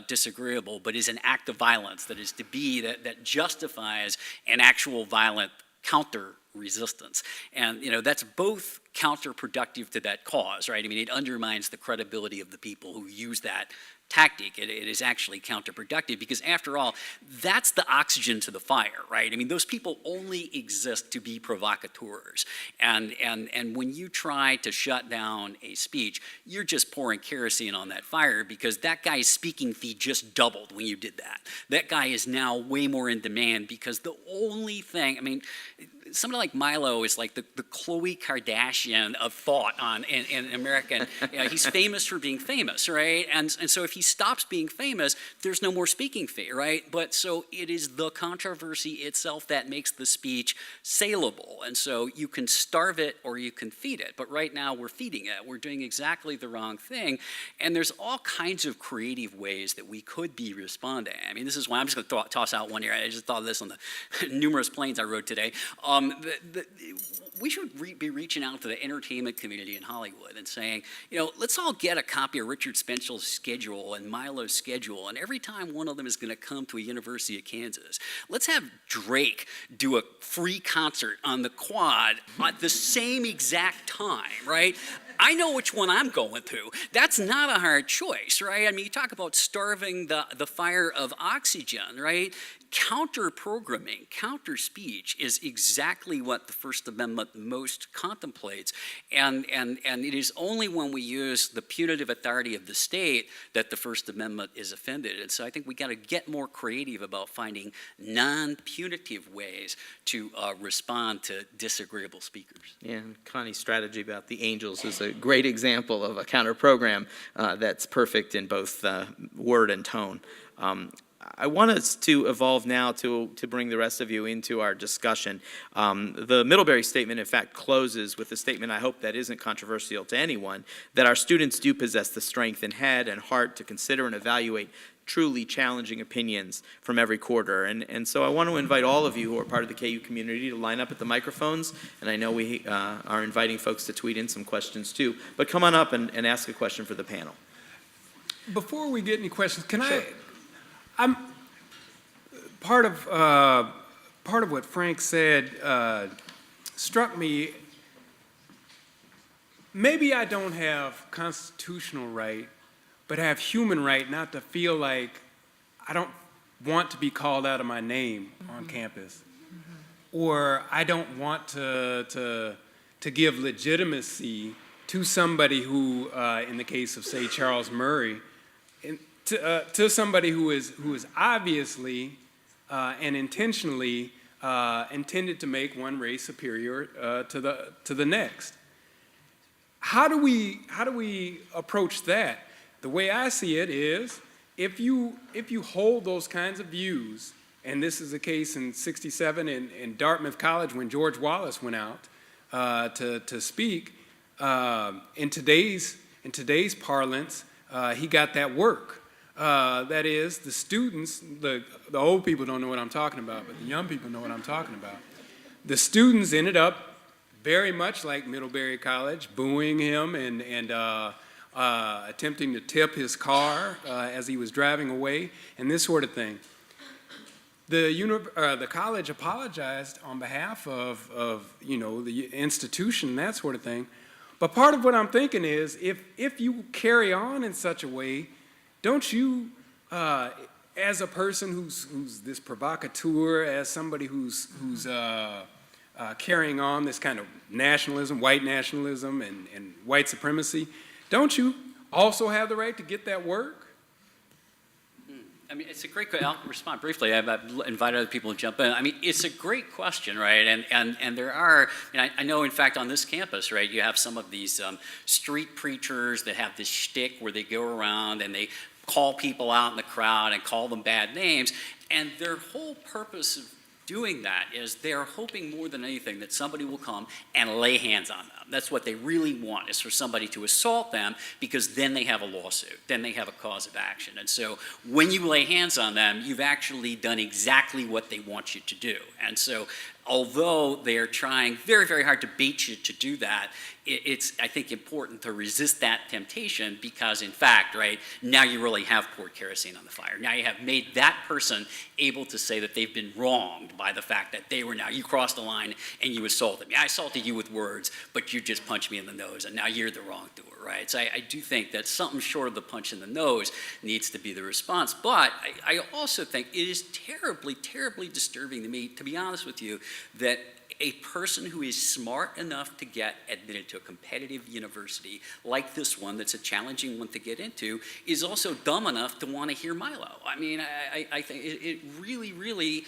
disagreeable, but is an act of violence that is to be, that justifies an actual violent counter resistance. And, you know, that's both counterproductive to that cause, right? I mean, it undermines the credibility of the people who use that tactic. It is actually counterproductive because, after all, that's the oxygen to the fire, right? I mean, those people only exist to be provocateurs. And when you try to shut down a speech, you're just pouring kerosene on that fire because that guy's speaking fee just doubled when you did that. That guy is now way more in demand because the only thing, I mean, somebody like Milo is like the Khloe Kardashian of thought in American. You know, he's famous for being famous, right? And so if he stops being famous, there's no more speaking fee, right? But so it is the controversy itself that makes the speech saleable. And so you can starve it or you can feed it. But right now we're feeding it. We're doing exactly the wrong thing. And there's all kinds of creative ways that we could be responding. I mean, this is why I'm just going to toss out one here. I just thought of this on the numerous planes I rode today. We should be reaching out to the entertainment community in Hollywood and saying, you know, let's all get a copy of Richard Spencer's schedule and Milo's schedule, and every time one of them is going to come to a University of Kansas, let's have Drake do a free concert on the quad at the same exact time, right? I know which one I'm going to. That's not a hard choice, right? I mean, you talk about starving the fire of oxygen, right? Counter-programming, counter-speech is exactly what the First Amendment most contemplates. And it is only when we use the punitive authority of the state that the First Amendment is offended. And so I think we got to get more creative about finding non-punitive ways to respond to disagreeable speakers. Yeah, and Connie's strategy about the angels is a great example of a counter-program that's perfect in both word and tone. I want us to evolve now to bring the rest of you into our discussion. The Middlebury statement, in fact, closes with a statement I hope that isn't controversial to anyone, that our students do possess the strength in head and heart to consider and evaluate truly challenging opinions from every quarter. And so I want to invite all of you who are part of the KU community to line up at the microphones, and I know we are inviting folks to tweet in some questions too, but come on up and ask a question for the panel. Before we get any questions, can Sure. I'm part of what Frank said struck me. Maybe I don't have constitutional right, but have human right not to feel like I don't want to be called out of my name on campus, or I don't want to give legitimacy to somebody who, in the case of say Charles Murray, to somebody who is obviously and intentionally intended to make one race superior to the next. How do we approach that? The way I see it is, if you hold those kinds of views, and this is the case in '67 in Dartmouth College when George Wallace went out to speak, in today's parlance, he got that work. That is, the students, the old people don't know what I'm talking about, but the young people know what I'm talking about. The students ended up very much like Middlebury College, booing him and attempting to tip his car as he was driving away, and this sort of thing. The college apologized on behalf of the institution and that sort of thing. But part of what I'm thinking is, if you carry on in such a way, don't you, as a person who's this provocateur, as somebody who's carrying on this kind of nationalism, white nationalism and white supremacy, don't you also have the right to get that work? I mean, it's a great question. I'll respond briefly. I've invited other people to jump in. I mean, it's a great question, right? And there are, I know, in fact, on this campus, right, you have some of these street preachers that have this shtick where they go around and they call people out in the crowd and call them bad names. And their whole purpose of doing that is they're hoping more than anything that somebody will come and lay hands on them. That's what they really want, is for somebody to assault them, because then they have a lawsuit, then they have a cause of action. And so when you lay hands on them, you've actually done exactly what they want you to do. And so although they're trying very, very hard to bait you to do that, it's, I think, important to resist that temptation, because, in fact, right, now you really have poured kerosene on the fire. Now you have made that person able to say that they've been wronged by the fact that you crossed the line and you assaulted me. I assaulted you with words, but you just punched me in the nose, and now you're the wrongdoer, right? So I do think that something short of the punch in the nose needs to be the response. But I also think it is terribly, terribly disturbing to me, to be honest with you, that a person who is smart enough to get admitted to a competitive university like this one, that's a challenging one to get into, is also dumb enough to want to hear Milo. I mean, I think it really, really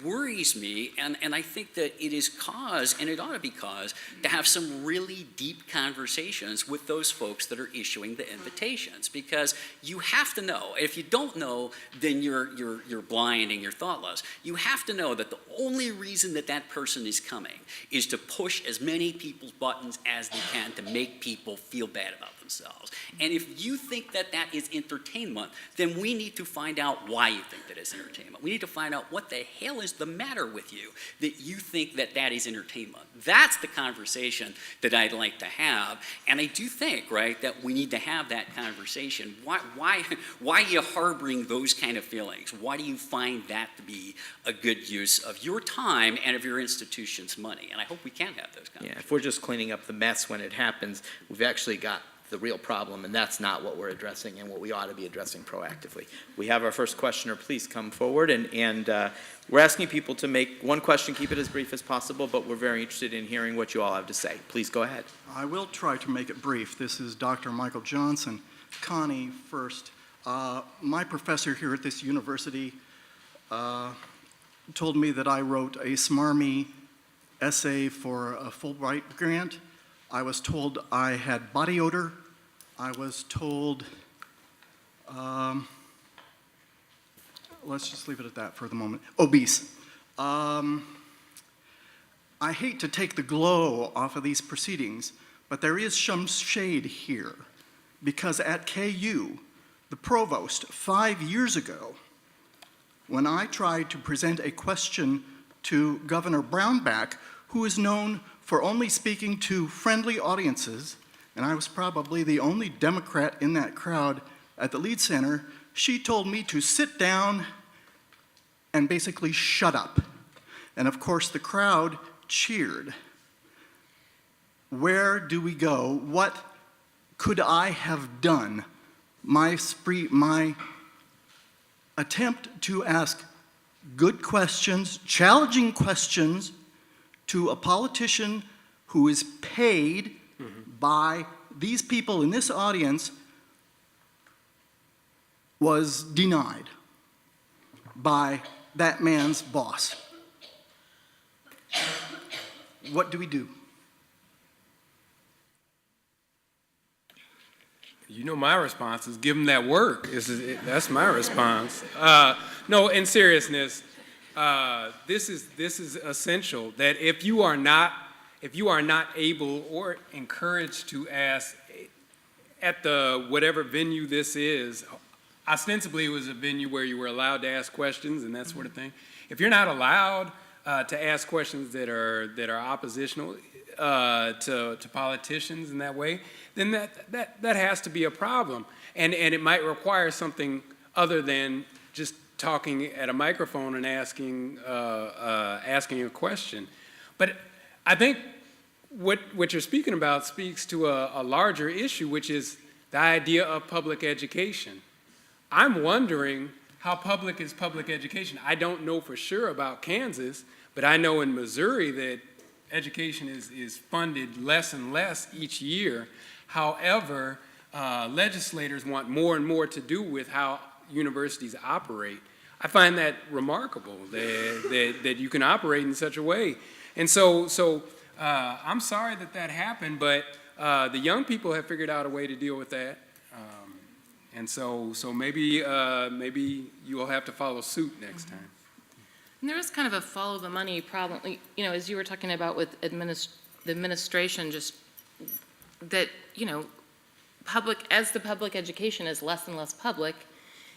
worries me, and I think that it is cause, and it ought to be cause, to have some really deep conversations with those folks that are issuing the invitations, because you have to know. If you don't know, then you're blind and you're thoughtless. You have to know that the only reason that that person is coming is to push as many people's buttons as they can to make people feel bad about themselves. And if you think that that is entertainment, then we need to find out why you think that is entertainment. We need to find out what the hell is the matter with you that you think that that is entertainment. That's the conversation that I'd like to have. And I do think, right, that we need to have that conversation. Why are you harboring those kind of feelings? Why do you find that to be a good use of your time and of your institution's money? And I hope we can have those conversations. Yeah, if we're just cleaning up the mess when it happens, we've actually got the real problem, and that's not what we're addressing and what we ought to be addressing proactively. We have our first questioner. Please come forward, and we're asking people to make one question, keep it as brief as possible, but we're very interested in hearing what you all have to say. Please go ahead. I will try to make it brief. This is Dr. Michael Johnson. Connie first. My professor here at this university told me that I wrote a smarmy essay for a Fulbright grant. I was told I had body odor. I was told let's just leave it at that for the moment. Obese. I hate to take the glow off of these proceedings, but there is some shade here, because at KU, the provost, 5 years ago, when I tried to present a question to Governor Brownback, who is known for only speaking to friendly audiences, and I was probably the only Democrat in that crowd at the Lead Center, she told me to sit down and basically shut up. And of course, the crowd cheered. Where do we go? What could I have done? My attempt to ask good questions, challenging questions to a politician who is paid by these people in this audience was denied by that man's boss. What do we do? You know my response is give them that work. That's my response. No, in seriousness, this is essential. That if you are not able or encouraged to ask at the whatever venue this is, ostensibly it was a venue where you were allowed to ask questions and that sort of thing. If you're not allowed to ask questions that are oppositional to politicians in that way, then that has to be a problem. And it might require something other than just talking at a microphone and asking a question. But I think what you're speaking about speaks to a larger issue, which is the idea of public education. I'm wondering how public is public education. I don't know for sure about Kansas, but I know in Missouri that education is funded less and less each year. However, legislators want more and more to do with how universities operate. I find that remarkable, that you can operate in such a way. And so I'm sorry that happened, but the young people have figured out a way to deal with that. And so maybe you will have to follow suit next time. And there is kind of a follow the money problem, you know, as you were talking about with the administration, just that, you know, as the public education is less and less public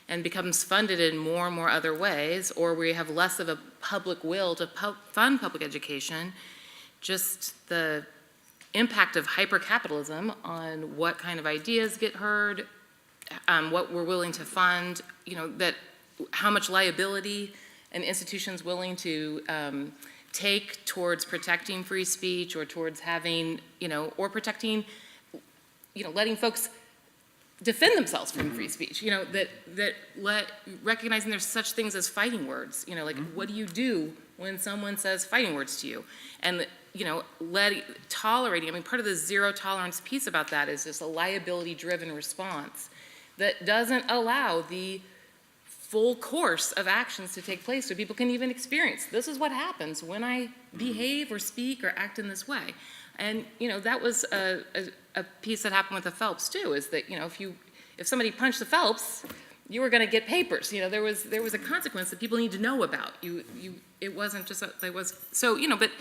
and becomes funded in more and more other ways, or we have less of a public will to fund public education, just the impact of hyper-capitalism on what kind of ideas get heard, what we're willing to fund, you know, that how much liability an institution's willing to take towards protecting free speech or towards having, you know, or protecting, you know, letting folks defend themselves from free speech, you know, recognizing there's such things as fighting words, you know, like what do you do when someone says fighting words to you? And, you know, tolerating, I mean, part of the zero tolerance piece about that is just a liability-driven response that doesn't allow the full course of actions to take place so people can even experience, this is what happens when I behave or speak or act in this way. And, you know, that was a piece that happened with the Phelps too, is that, you know, if somebody punched the Phelps, you were gonna get papers. You know, there was a consequence that people need to know about. It wasn't just, so, you know, but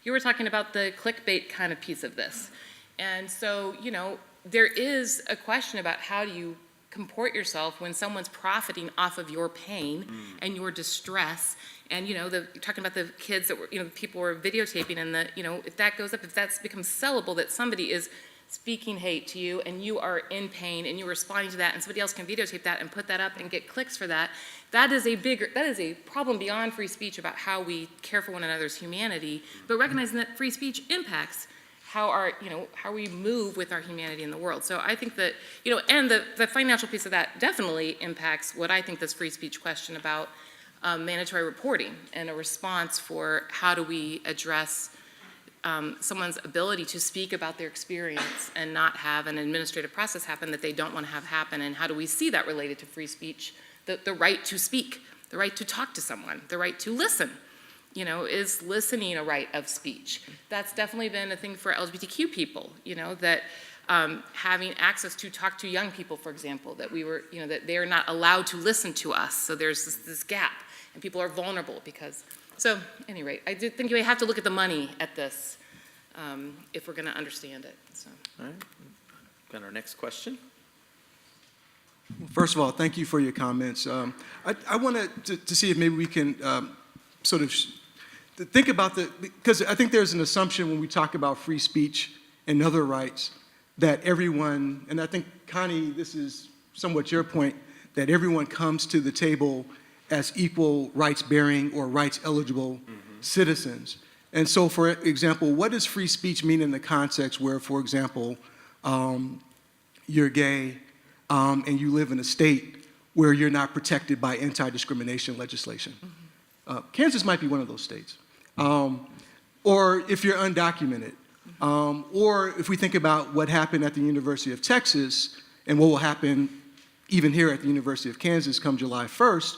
you were talking about the clickbait kind of piece of this. And so, you know, there is a question about how do you comport yourself when someone's profiting off of your pain and your distress. And, you know, you're talking about the kids that were, you know, people were videotaping, and you know, if that goes up, if that's becomes sellable, that somebody is speaking hate to you and you are in pain and you're responding to that and somebody else can videotape that and put that up and get clicks for that, that is a problem beyond free speech about how we care for one another's humanity, but recognizing that free speech impacts how we move with our humanity in the world. So I think that, you know, and the financial piece of that definitely impacts what I think this free speech question about mandatory reporting and a response for how do we address someone's ability to speak about their experience and not have an administrative process happen that they don't want to have happen, and how do we see that related to free speech, the right to speak, the right to talk to someone, the right to listen. You know, is listening a right of speech? That's definitely been a thing for LGBTQ people, you know, that having access to talk to young people, for example, that that they're not allowed to listen to us. So there's this gap, and people are vulnerable because. So, at any rate, I do think we have to look at the money at this if we're going to understand it. So. All right. Got our next question. First of all, thank you for your comments. I wanted to see if maybe we can sort of think about because I think there's an assumption when we talk about free speech and other rights that everyone, and I think, Connie, this is somewhat your point, that everyone comes to the table as equal rights-bearing or rights-eligible citizens. And so, for example, what does free speech mean in the context where, for example, you're gay, and you live in a state where you're not protected by anti-discrimination legislation? Kansas might be one of those states. Or if you're undocumented. Or if we think about what happened at the University of Texas and what will happen even here at the University of Kansas come July 1st,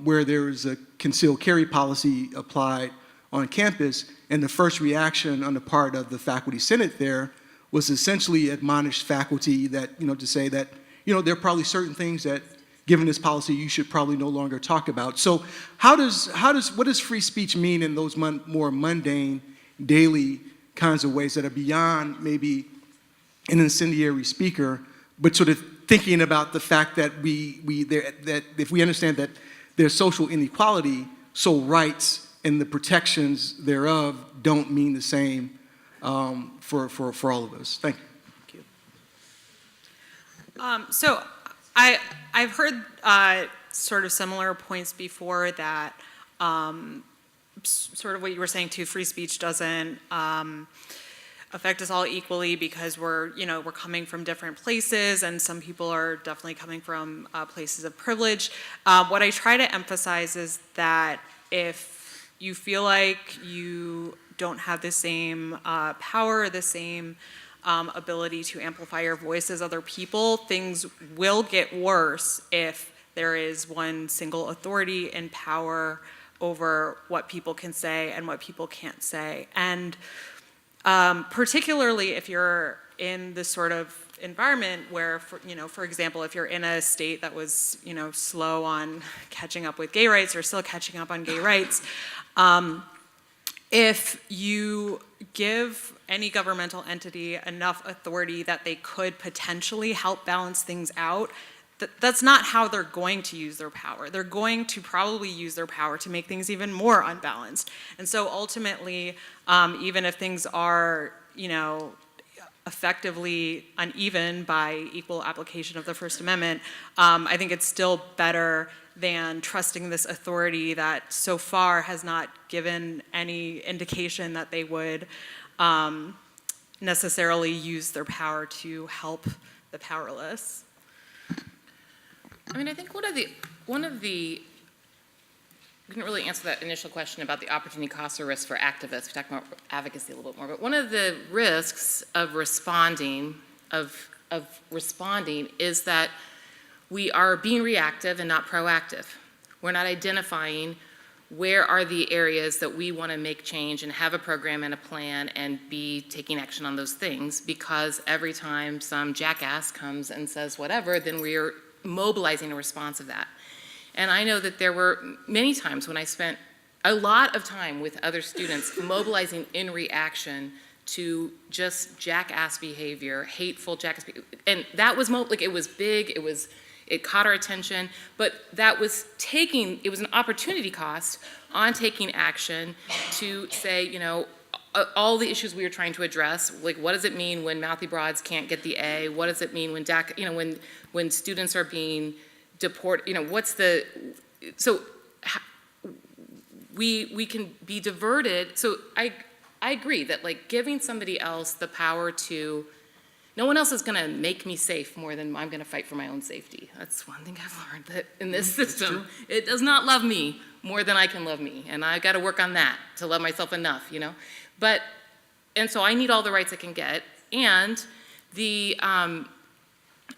where there is a concealed carry policy applied on campus, and the first reaction on the part of the faculty senate there was essentially admonish faculty that, to say that, there are probably certain things that, given this policy, you should probably no longer talk about. So what does free speech mean in those more mundane, daily kinds of ways that are beyond maybe an incendiary speaker, but sort of thinking about the fact that that if we understand that there's social inequality, so rights and the protections thereof don't mean the same for all of us. Thank you. So I've heard sort of similar points before that sort of what you were saying too, free speech doesn't affect us all equally because we're coming from different places, and some people are definitely coming from places of privilege. What I try to emphasize is that if you feel like you don't have the same power, the same ability to amplify your voice as other people, things will get worse if there is one single authority and power over what people can say and what people can't say. And particularly if you're in this sort of environment where, for example, if you're in a state that was, slow on catching up with gay rights or still catching up on gay rights, if you give any governmental entity enough authority that they could potentially help balance things out, that's not how they're going to use their power. They're going to probably use their power to make things even more unbalanced. And so ultimately, even if things are, effectively uneven by equal application of the First Amendment, I think it's still better than trusting this authority that so far has not given any indication that they would necessarily use their power to help the powerless. I mean, I think one of the we didn't really answer that initial question about the opportunity costs or risks for activists. We talked about advocacy a little bit more, but one of the risks of responding is that we are being reactive and not proactive. We're not identifying where are the areas that we want to make change and have a program and a plan and be taking action on those things, because every time some jackass comes and says whatever, then we're mobilizing a response of that. And I know that there were many times when I spent a lot of time with other students mobilizing in reaction to just jackass behavior, hateful jackass behavior. And that was it was big, it caught our attention, but it was an opportunity cost on taking action to say, all the issues we were trying to address, like what does it mean when mouthy broads can't get the A? What does it mean when when students are being deported? We can be diverted. So I agree that giving somebody else the power to, no one else is going to make me safe more than I'm going to fight for my own safety. That's one thing I've learned, that in this system, it does not love me more than I can love me, and I've got to work on that to love myself enough, and so I need all the rights I can get, and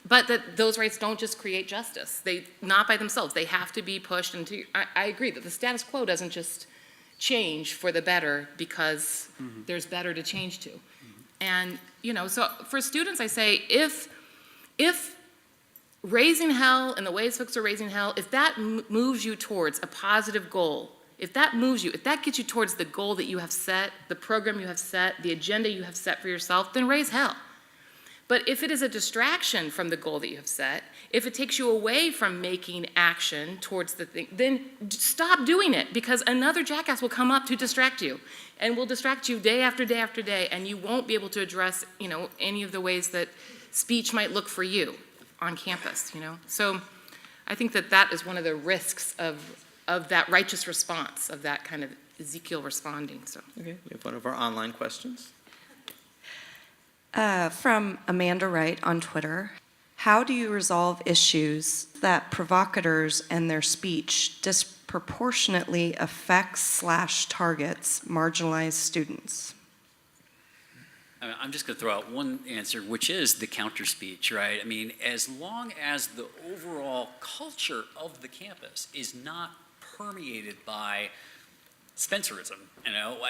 but that those rights don't just create justice. They, not by themselves, they have to be pushed into, I agree that the status quo doesn't just change for the better because there's better to change to. And, so for students, I say, if raising hell and the ways folks are raising hell, if that moves you towards a positive goal, if that gets you towards the goal that you have set, the program you have set, the agenda you have set for yourself, then raise hell. But if it is a distraction from the goal that you have set, if it takes you away from making action towards the thing, then stop doing it, because another jackass will come up to distract you and will distract you day after day after day, and you won't be able to address, any of the ways that speech might look for you on campus, So I think that is one of the risks of that righteous response, of that kind of Ezekiel responding, so. Okay, we have one of our online questions. From Amanda Wright on Twitter. How do you resolve issues that provocateurs and their speech disproportionately affects/targets marginalized students? I'm just going to throw out one answer, which is the counter speech, right? I mean, as long as the overall culture of the campus is not permeated by Spencerism,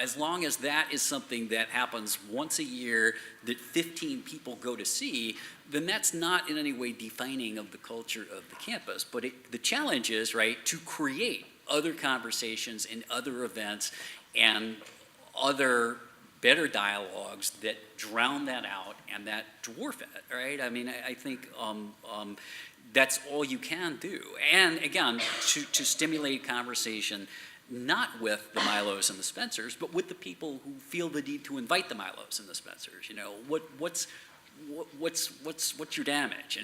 as long as that is something that happens once a year that 15 people go to see, then that's not in any way defining of the culture of the campus. But the challenge is, right, to create other conversations and other events and other better dialogues that drown that out and that dwarf it, right? I mean, I think that's all you can do. And again, to stimulate conversation, not with the Milos and the Spencers, but with the people who feel the need to invite the Milos and the Spencers. What's your damage?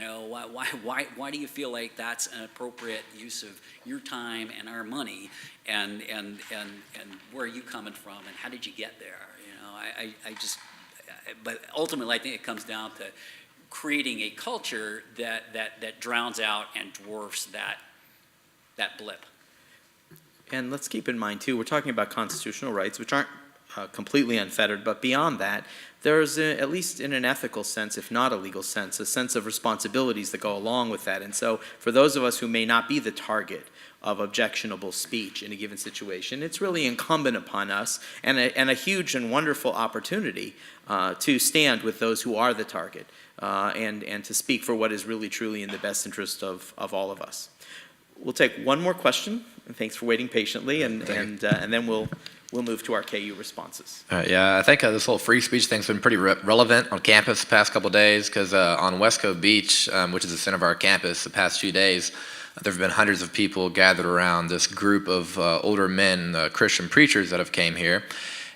Why do you feel like that's an appropriate use of your time and our money? And where are you coming from? And how did you get there? But ultimately, I think it comes down to creating a culture that drowns out and dwarfs that blip. And let's keep in mind, too, we're talking about constitutional rights, which aren't completely unfettered, but beyond that, there's, at least in an ethical sense, if not a legal sense, a sense of responsibilities that go along with that. And so for those of us who may not be the target of objectionable speech in a given situation, it's really incumbent upon us, and a huge and wonderful opportunity to stand with those who are the target and to speak for what is really truly in the best interest of all of us. We'll take one more question, and thanks for waiting patiently, and then we'll move to our KU responses. Yeah, I think this whole free speech thing's been pretty relevant on campus the past couple of days, because on West Coast Beach, which is the center of our campus, the past few days, there have been hundreds of people gathered around this group of older men, Christian preachers that have came here.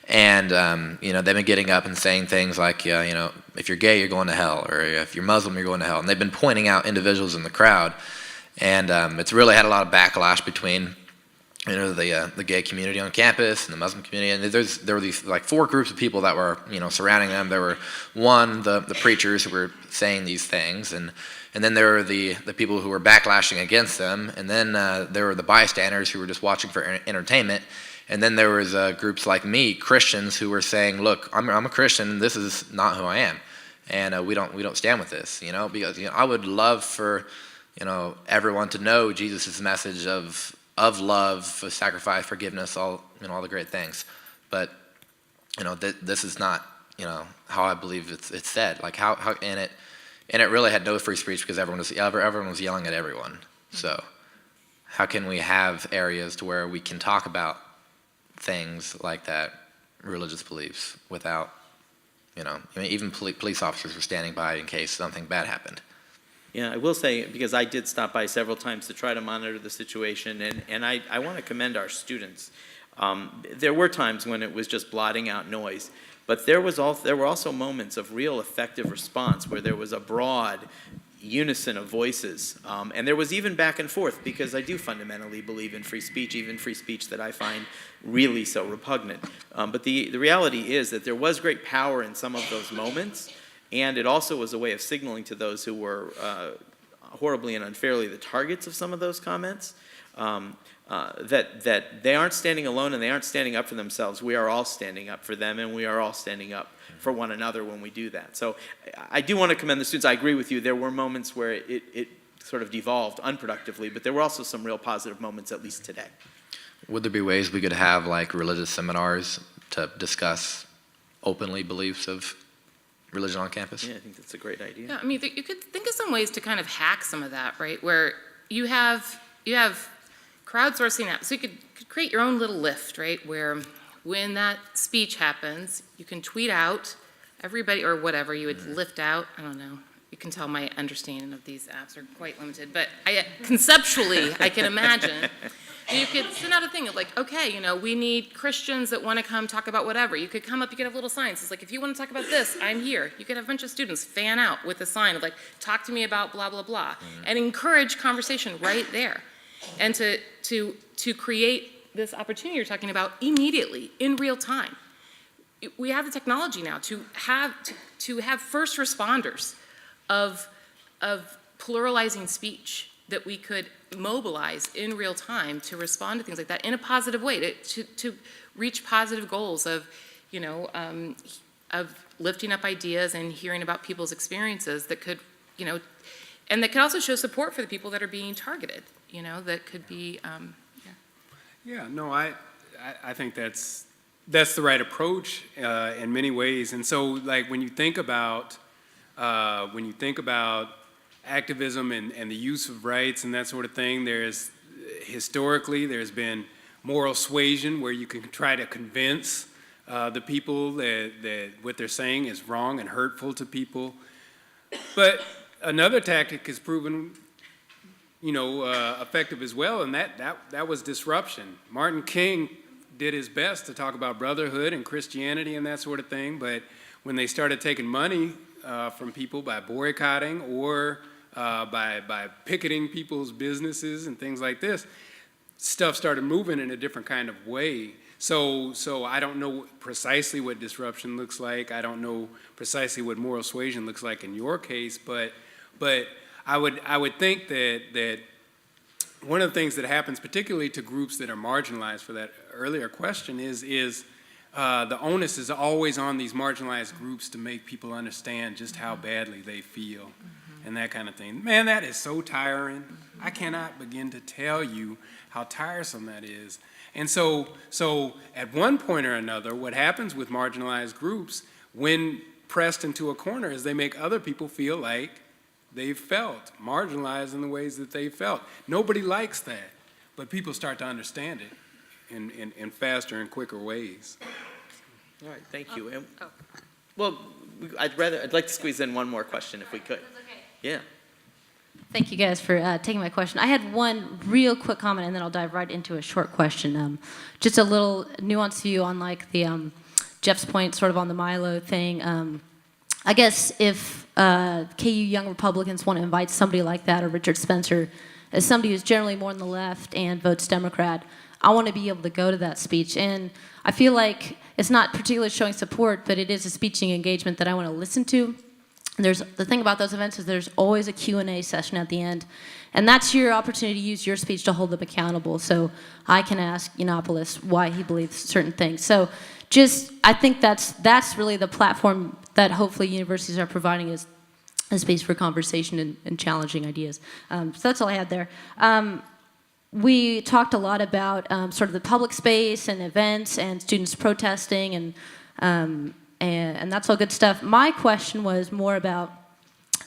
And, they've been getting up and saying things like, if you're gay, you're going to hell, or if you're Muslim, you're going to hell. And they've been pointing out individuals in the crowd. And it's really had a lot of backlash between, the gay community on campus and the Muslim community. And there were these like four groups of people that were, surrounding them. There were the preachers who were saying these things, and then there were the people who were backlashing against them, and then there were the bystanders who were just watching for entertainment. And then there was groups like me, Christians, who were saying, "Look, I'm a Christian, and this is not who I am, and we don't stand with this." Because I would love for everyone to know Jesus' message of love, sacrifice, forgiveness, all the great things. But this is not how I believe it's said. Like how and it really had no free speech because everyone was yelling at everyone. So how can we have areas to where we can talk about things like that, religious beliefs, without even police officers were standing by in case something bad happened. Yeah, I will say, because I did stop by several times to try to monitor the situation, and I want to commend our students. There were times when it was just blotting out noise, but there were also moments of real effective response where there was a broad unison of voices, and there was even back and forth, because I do fundamentally believe in free speech, even free speech that I find really so repugnant. But the reality is that there was great power in some of those moments. And it also was a way of signaling to those who were horribly and unfairly the targets of some of those comments that they aren't standing alone and they aren't standing up for themselves. We are all standing up for them, and we are all standing up for one another when we do that. So I do want to commend the students. I agree with you. There were moments where it sort of devolved unproductively, but there were also some real positive moments, at least today. Would there be ways we could have like religious seminars to discuss openly beliefs of religion on campus. Yeah, I think that's a great idea. Yeah, I mean, you could think of some ways to kind of hack some of that, right? Where you have crowdsourcing apps. So you could create your own little lift, right? Where when that speech happens, you can tweet out everybody or whatever you would lift out. I don't know. You can tell my understanding of these apps are quite limited, but conceptually, I can imagine. You could send out a thing of like, okay, we need Christians that want to come talk about whatever. You could come up, you could have little signs. It's like, if you want to talk about this, I'm here. You could have a bunch of students fan out with a sign of like, talk to me about blah, blah, blah, and encourage conversation right there. And to create this opportunity you're talking about immediately, in real time. We have the technology now to have first responders of pluralizing speech that we could mobilize in real time to respond to things like that in a positive way, to reach positive goals of lifting up ideas and hearing about people's experiences that could, and that could also show support for the people that are being targeted, that could be, Yeah, no, I think that's the right approach in many ways. And so, like, when you think about activism and the use of rights and that sort of thing, historically there's been moral suasion where you can try to convince the people that what they're saying is wrong and hurtful to people. But another tactic has proven effective as well, and that was disruption. Martin King did his best to talk about brotherhood and Christianity and that sort of thing, but when they started taking money from people by boycotting or by picketing people's businesses and things like this, stuff started moving in a different kind of way. So I don't know precisely what disruption looks like. I don't know precisely what moral suasion looks like in your case, but I would think that one of the things that happens, particularly to groups that are marginalized, for that earlier question, is the onus is always on these marginalized groups to make people understand just how badly they feel and that kind of thing. Man, that is so tiring. I cannot begin to tell you how tiresome that is. And so at one point or another, what happens with marginalized groups when pressed into a corner is they make other people feel like they've felt marginalized in the ways that they felt. Nobody likes that, but people start to understand it in faster and quicker ways. All right, thank you. Well, I'd like to squeeze in one more question if we could. Yeah. Thank you guys for taking my question. I had one real quick comment, and then I'll dive right into a short question. Just a little nuanced view on like the Jeff's point, sort of on the Milo thing. I guess if KU Young Republicans want to invite somebody like that, or Richard Spencer, as somebody who's generally more on the left and votes Democrat, I want to be able to go to that speech. And I feel like it's not particularly showing support, but it is a speeching engagement that I want to listen to. The thing about those events is there's always a Q&A session at the end. And that's your opportunity to use your speech to hold them accountable. So I can ask Yiannopoulos why he believes certain things. So I think that's really the platform that hopefully universities are providing, is a space for conversation and challenging ideas. So that's all I had there. We talked a lot about sort of the public space and events and students protesting and that's all good stuff. My question was more about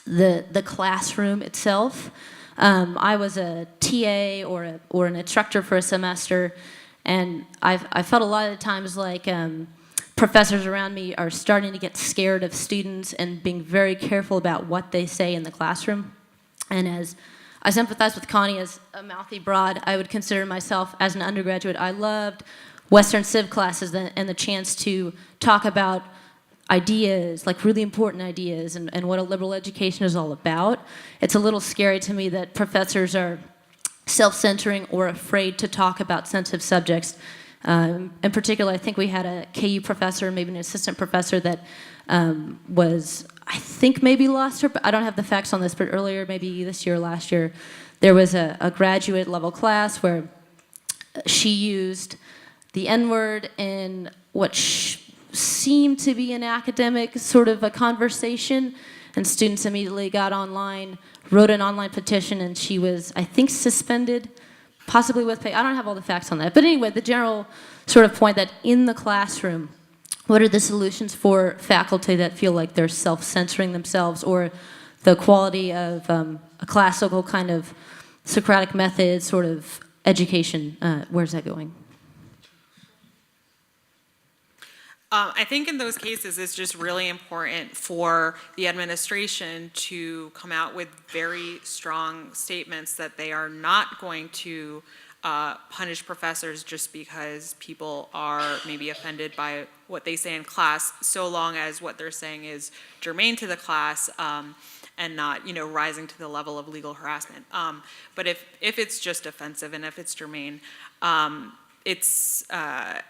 the classroom itself. I was a TA or an instructor for a semester, and I felt a lot of the times like professors around me are starting to get scared of students and being very careful about what they say in the classroom. And as I sympathize with Connie as a mouthy broad, I would consider myself as an undergraduate. I loved Western Civ classes and the chance to talk about ideas, like really important ideas, and what a liberal education is all about. It's a little scary to me that professors are self-censoring or afraid to talk about sensitive subjects. In particular, I think we had a KU professor, maybe an assistant professor, that was, I think, maybe lost her, but I don't have the facts on this, but earlier, maybe this year or last year, there was a graduate level class where she used the N-word in what seemed to be an academic sort of a conversation, and students immediately got online, wrote an online petition, and she was, I think, suspended, possibly with pay. I don't have all the facts on that. But anyway, the general sort of point that in the classroom, what are the solutions for faculty that feel like they're self-censoring themselves, or the quality of a classical kind of Socratic method sort of education? Where's that going? I think in those cases, it's just really important for the administration to come out with very strong statements that they are not going to punish professors just because people are maybe offended by what they say in class, so long as what they're saying is germane to the class and not, rising to the level of legal harassment. But if it's just offensive and if it's germane, it's, I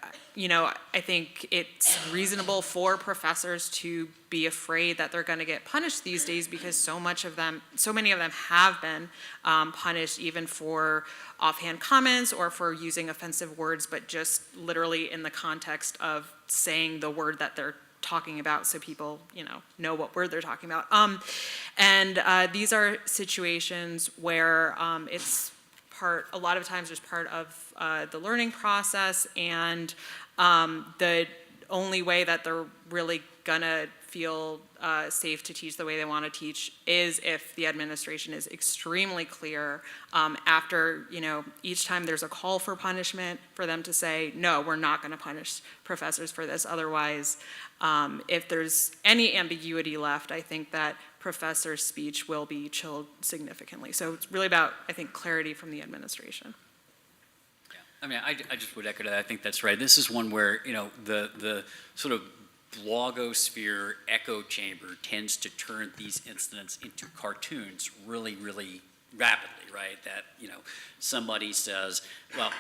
think it's reasonable for professors to be afraid that they're going to get punished these days, because so many of them have been punished, even for offhand comments or for using offensive words, but just literally in the context of saying the word that they're talking about, so people, know what word they're talking about. And these are situations where a lot of times there's part of the learning process, and the only way that they're really gonna feel safe to teach the way they want to teach is if the administration is extremely clear after, each time there's a call for punishment, for them to say, no, we're not going to punish professors for this. Otherwise, if there's any ambiguity left, I think that professor speech will be chilled significantly. So it's really about, I think, clarity from the administration. I mean, I just would echo that. I think that's right. This is one where, the sort of blogosphere echo chamber tends to turn these incidents into cartoons really, really rapidly, right? That, somebody says, well,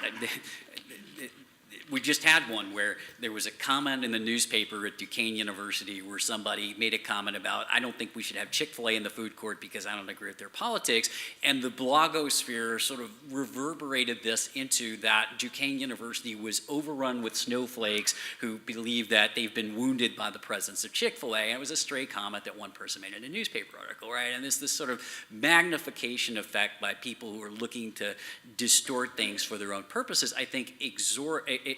we just had one where there was a comment in the newspaper at Duquesne University where somebody made a comment about, I don't think we should have Chick-fil-A in the food court because I don't agree with their politics. And the blogosphere sort of reverberated this into that Duquesne University was overrun with snowflakes who believe that they've been wounded by the presence of Chick-fil-A. And it was a stray comment that one person made in a newspaper article, right? And there's this sort of magnification effect by people who are looking to distort things for their own purposes, I think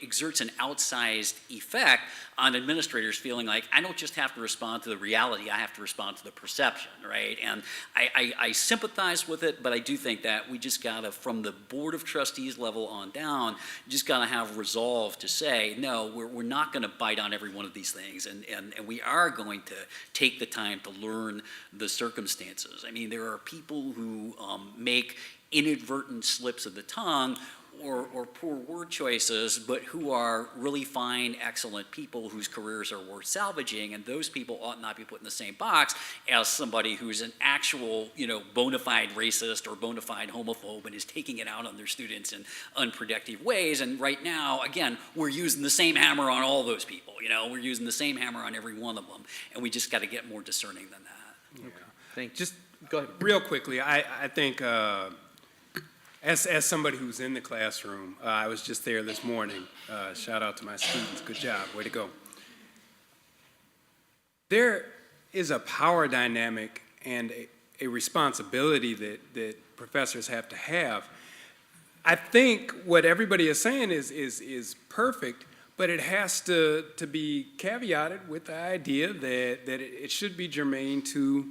exerts an outsized effect on administrators feeling like, I don't just have to respond to the reality, I have to respond to the perception, right? And I sympathize with it, but I do think that we just gotta, from the Board of Trustees level on down, just gotta have resolve to say, no, we're not gonna bite on every one of these things, and we are going to take the time to learn the circumstances. I mean, there are people who make inadvertent slips of the tongue or poor word choices, but who are really fine, excellent people whose careers are worth salvaging, and those people ought not be put in the same box as somebody who's an actual, bona fide racist or bona fide homophobe and is taking it out on their students in unproductive ways. And right now, again, we're using the same hammer on all those people. We're using the same hammer on every one of them, and we just got to get more discerning than that. Yeah. Thank you. Just go ahead. Real quickly, I think as somebody who's in the classroom, I was just there this morning. Shout out to my students. Good job. Way to go. There is a power dynamic and a responsibility that professors have to have. I think what everybody is saying is perfect, but it has to be caveated with the idea that it should be germane to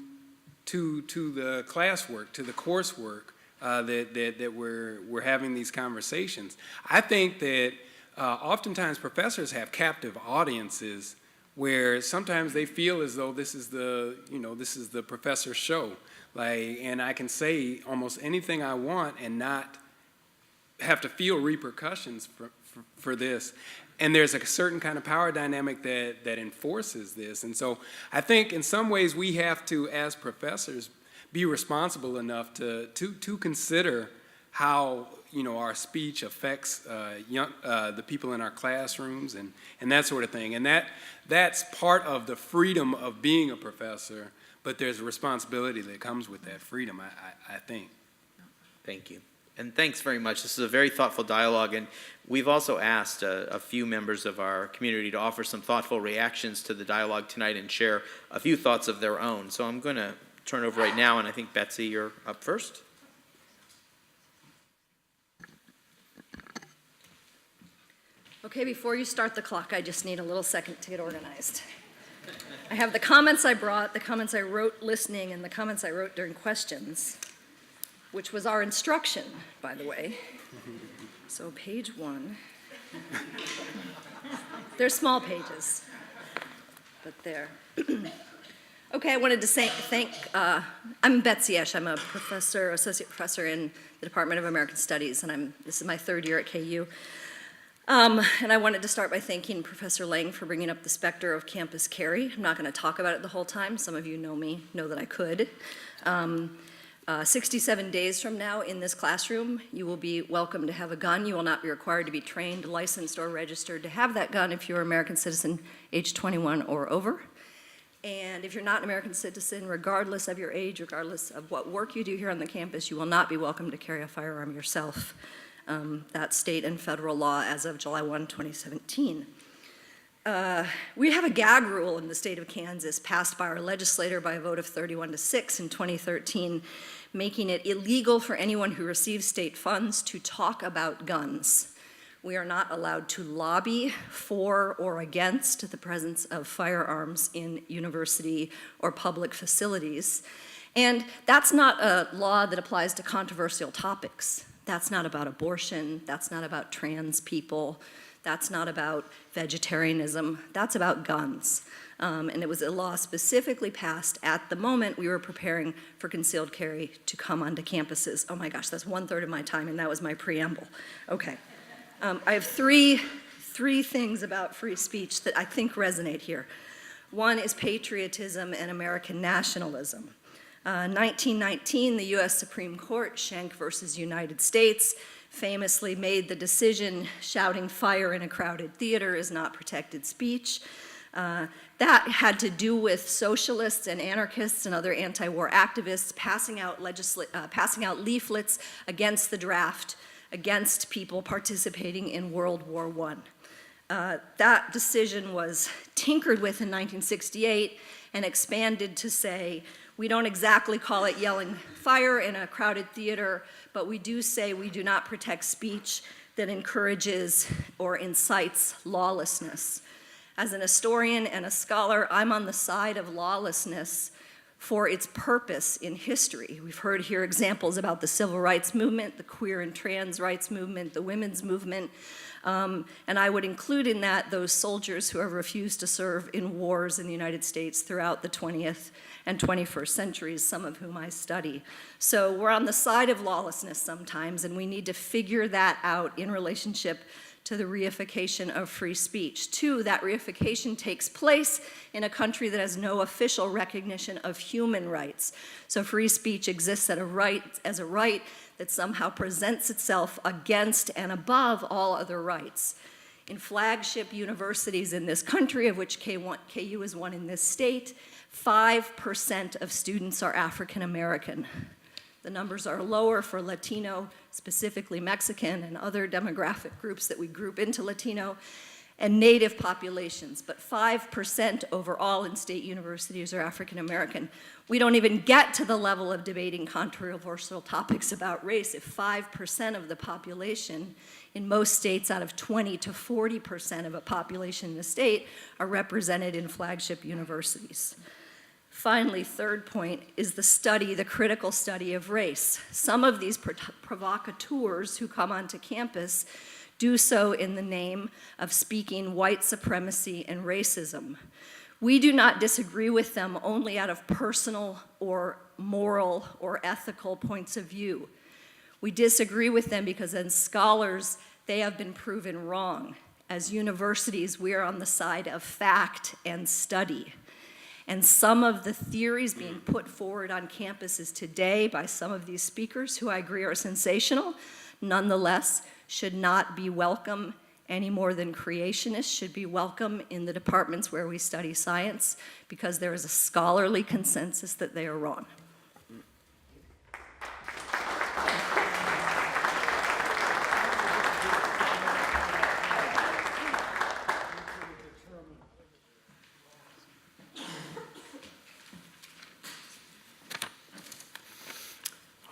the classwork, to the coursework. That we're having these conversations. I think that oftentimes professors have captive audiences where sometimes they feel as though this is the professor's show, and I can say almost anything I want and not have to feel repercussions for this. And there's a certain kind of power dynamic that enforces this. And so I think in some ways we have to, as professors, be responsible enough to consider how our speech affects the people in our classrooms and that sort of thing. And that's part of the freedom of being a professor, but there's a responsibility that comes with that freedom, I think. Thank you. And thanks very much. This is a very thoughtful dialogue, and we've also asked a few members of our community to offer some thoughtful reactions to the dialogue tonight and share a few thoughts of their own. So I'm going to turn over right now, and I think, Betsy, you're up first. Okay, before you start the clock, I just need a little second to get organized. I have the comments I brought, the comments I wrote listening, and the comments I wrote during questions, which was our instruction, by the way. So page 1. They're small pages, but they're. Okay, I wanted to thank, I'm Betsy Esch. I'm a professor, associate professor in the Department of American Studies, and this is my 3rd year at KU. And I wanted to start by thanking Professor Lang for bringing up the specter of campus carry. I'm not going to talk about it the whole time. Some of you know me, know that I could. 67 days from now in this classroom, you will be welcome to have a gun. You will not be required to be trained, licensed, or registered to have that gun if you're an American citizen age 21 or over. And if you're not an American citizen, regardless of your age, regardless of what work you do here on the campus, you will not be welcome to carry a firearm yourself. That's state and federal law as of July 1, 2017. We have a gag rule in the state of Kansas passed by our legislator by a vote of 31-6 in 2013, making it illegal for anyone who receives state funds to talk about guns. We are not allowed to lobby for or against the presence of firearms in university or public facilities. And that's not a law that applies to controversial topics. That's not about abortion. That's not about trans people. That's not about vegetarianism. That's about guns. And it was a law specifically passed at the moment we were preparing for concealed carry to come onto campuses. Oh my gosh, that's 1/3 of my time, and that was my preamble. Okay. I have three things about free speech that I think resonate here. One is patriotism and American nationalism. 1919, the U.S. Supreme Court, Schenck versus United States, famously made the decision shouting fire in a crowded theater is not protected speech. That had to do with socialists and anarchists and other anti-war activists passing out leaflets against the draft, against people participating in World War I. That decision was tinkered with in 1968 and expanded to say, we don't exactly call it yelling fire in a crowded theater, but we do say we do not protect speech that encourages or incites lawlessness. As an historian and a scholar, I'm on the side of lawlessness for its purpose in history. We've heard here examples about the civil rights movement, the queer and trans rights movement, the women's movement, and I would include in that those soldiers who have refused to serve in wars in the United States throughout the 20th and 21st centuries, some of whom I study. So we're on the side of lawlessness sometimes, and we need to figure that out in relationship to the reification of free speech. 2, that reification takes place in a country that has no official recognition of human rights. So free speech exists as a right that somehow presents itself against and above all other rights. In flagship universities in this country, of which KU is one in this state, 5% of students are African American. The numbers are lower for Latino, specifically Mexican, and other demographic groups that we group into Latino, and Native populations, but 5% overall in state universities are African American. We don't even get to the level of debating controversial topics about race if 5% of the population in most states out of 20 to 40% of a population in the state are represented in flagship universities. Finally, 3rd point is the critical study of race. Some of these provocateurs who come onto campus do so in the name of speaking white supremacy and racism. We do not disagree with them only out of personal or moral or ethical points of view. We disagree with them because as scholars, they have been proven wrong. As universities, we are on the side of fact and study. And some of the theories being put forward on campuses today by some of these speakers, who I agree are sensational, nonetheless should not be welcome any more than creationists should be welcome in the departments where we study science, because there is a scholarly consensus that they are wrong.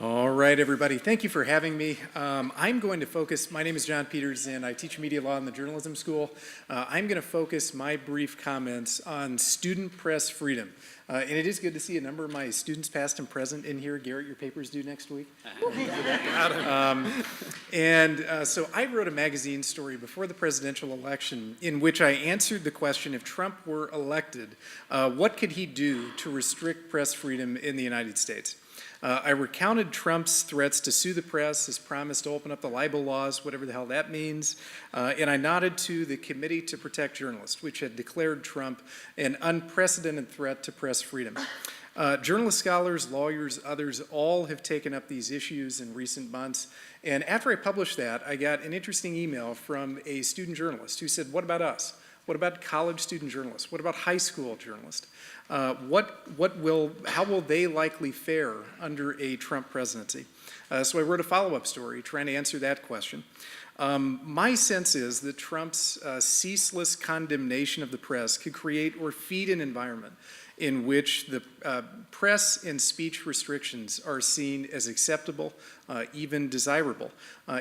All right, everybody. Thank you for having me. I'm going to focus, my name is John Peters, and I teach media law in the journalism school. I'm going to focus my brief comments on student press freedom. And it is good to see a number of my students, past and present, in here. Garrett, your paper's due next week. So I wrote a magazine story before the presidential election in which I answered the question, if Trump were elected, what could he do to restrict press freedom in the United States? I recounted Trump's threats to sue the press, his promise to open up the libel laws, whatever the hell that means, and I nodded to the Committee to Protect Journalists, which had declared Trump an unprecedented threat to press freedom. Journalist scholars, lawyers, others, all have taken up these issues in recent months, and after I published that, I got an interesting email from a student journalist who said, what about us? What about college student journalists? What about high school journalists? How will they likely fare under a Trump presidency? So I wrote a follow-up story trying to answer that question. My sense is that Trump's ceaseless condemnation of the press could create or feed an environment in which the press and speech restrictions are seen as acceptable, even desirable,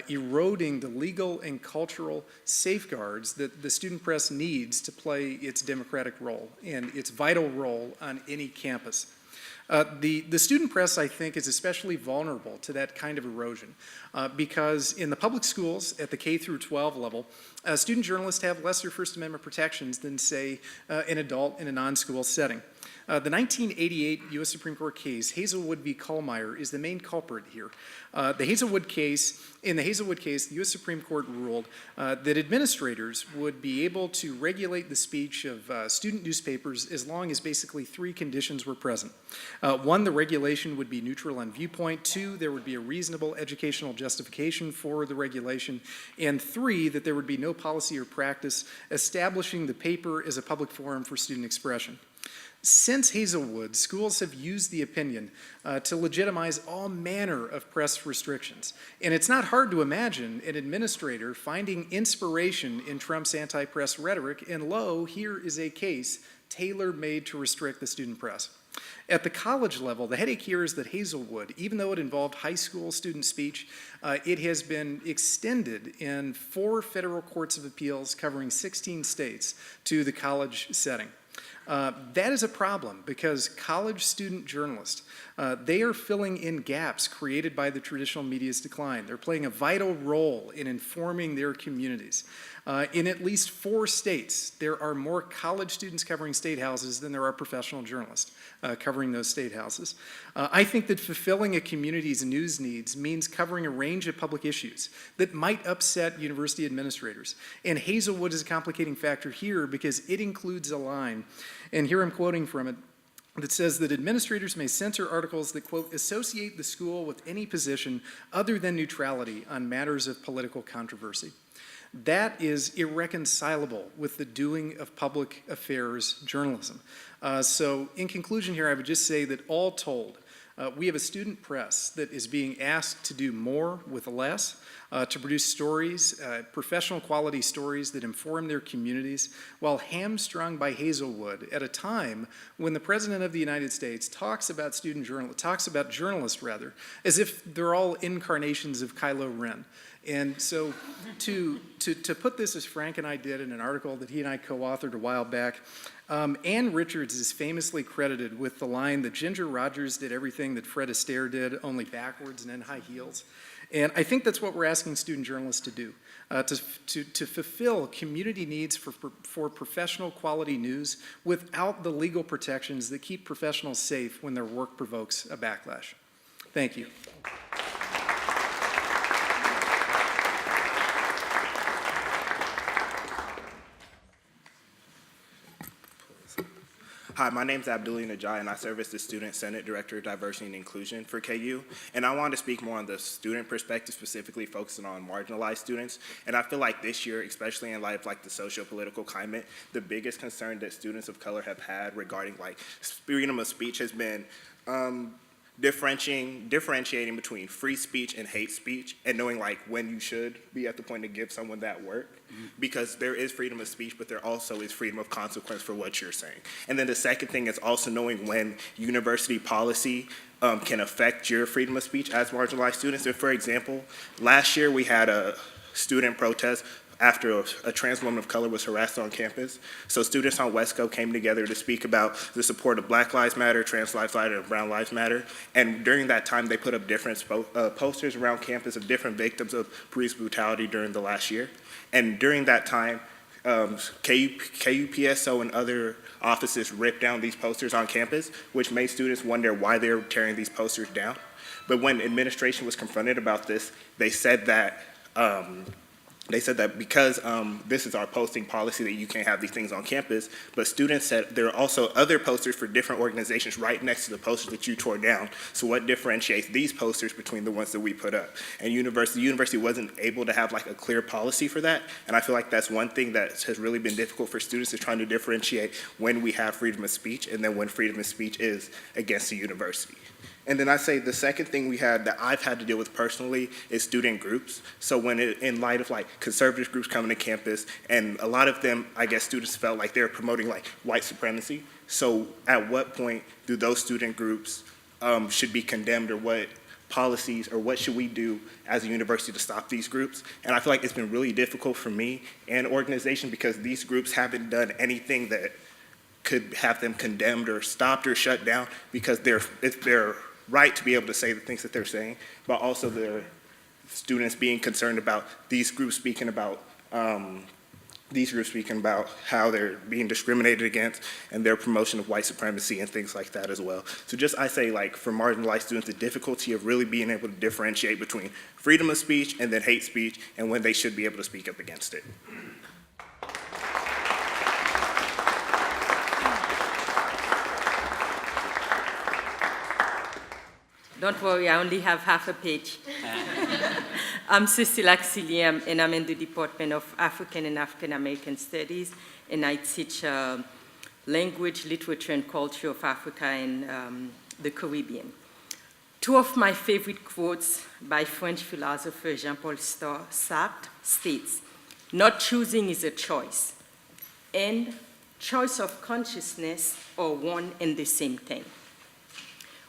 eroding the legal and cultural safeguards that the student press needs to play its democratic role and its vital role on any campus. The student press, I think, is especially vulnerable to that kind of erosion because in the public schools at the K through 12 level, student journalists have lesser First Amendment protections than, say, an adult in a non-school setting. The 1988 U.S. Supreme Court case, Hazelwood v. Kallmeyer, is the main culprit here. In the Hazelwood case, the U.S. Supreme Court ruled that administrators would be able to regulate the speech of student newspapers as long as basically three conditions were present. One, the regulation would be neutral on viewpoint. Two, there would be a reasonable educational justification for the regulation. And three, that there would be no policy or practice establishing the paper as a public forum for student expression. Since Hazelwood, schools have used the opinion to legitimize all manner of press restrictions. And it's not hard to imagine an administrator finding inspiration in Trump's anti-press rhetoric, and lo, here is a case tailor-made to restrict the student press. At the college level, the headache here is that Hazelwood, even though it involved high school student speech, it has been extended in 4 federal courts of appeals covering 16 states to the college setting. That is a problem because college student journalists, they are filling in gaps created by the traditional media's decline. They're playing a vital role in informing their communities. In at least 4 states, there are more college students covering state houses than there are professional journalists covering those state houses. I think that fulfilling a community's news needs means covering a range of public issues that might upset university administrators. And Hazelwood is a complicating factor here because it includes a line, and here I'm quoting from it, that says that administrators may censor articles that, quote, associate the school with any position other than neutrality on matters of political controversy. That is irreconcilable with the doing of public affairs journalism. So in conclusion here, I would just say that all told, we have a student press that is being asked to do more with less, to produce stories, professional quality stories that inform their communities, while hamstrung by Hazelwood at a time when the President of the United States talks about journalists rather, as if they're all incarnations of Kylo Ren. And so to put this as Frank and I did in an article that he and I co-authored a while back, Ann Richards is famously credited with the line that Ginger Rogers did everything that Fred Astaire did, only backwards and in high heels. And I think that's what we're asking student journalists to do, to fulfill community needs for professional quality news without the legal protections that keep professionals safe when their work provokes a backlash. Thank you. Hi, my name is Abdulli Najai, and I serve as the Student Senate Director of Diversity and Inclusion for KU. And I wanted to speak more on the student perspective, specifically focusing on marginalized students. And I feel like this year, especially in light of like the socio-political climate, the biggest concern that students of color have had regarding like freedom of speech has been differentiating between free speech and hate speech, and knowing like when you should be at the point to give someone that work, because there is freedom of speech, but there also is freedom of consequence for what you're saying. And then the second thing is also knowing when university policy can affect your freedom of speech as marginalized students. And for example, last year we had a student protest after a trans woman of color was harassed on campus. So students on Wesco came together to speak about the support of Black Lives Matter, Trans Lives Matter, and Brown Lives Matter. And during that time, they put up different posters around campus of different victims of police brutality during the last year. And during that time, KUPSO and other offices ripped down these posters on campus, which made students wonder why they were tearing these posters down. But when administration was confronted about this, they said that because this is our posting policy that you can't have these things on campus, but students said there are also other posters for different organizations right next to the posters that you tore down. So what differentiates these posters between the ones that we put up? And the university wasn't able to have like a clear policy for that. And I feel like that's one thing that has really been difficult for students, is trying to differentiate when we have freedom of speech and then when freedom of speech is against the university. And then I say the second thing that I've had to deal with personally is student groups. So in light of like conservative groups coming to campus, and a lot of them, I guess students felt like they were promoting like white supremacy. So at what point do those student groups should be condemned, or what policies or what should we do as a university to stop these groups? And I feel like it's been really difficult for me and organization, because these groups haven't done anything that could have them condemned or stopped or shut down, because it's their right to be able to say the things that they're saying, but also the students being concerned about these groups speaking about how they're being discriminated against and their promotion of white supremacy and things like that as well. So I say like for marginalized students, the difficulty of really being able to differentiate between freedom of speech and then hate speech, and when they should be able to speak up against it. Don't worry, I only have half a page. I'm Cecile Axilliam, and I'm in the Department of African and African American Studies, and I teach language, literature, and culture of Africa and the Caribbean. Two of my favorite quotes by French philosopher Jean-Paul Sartre states, "Not choosing is a choice, and choice of consciousness are one and the same thing."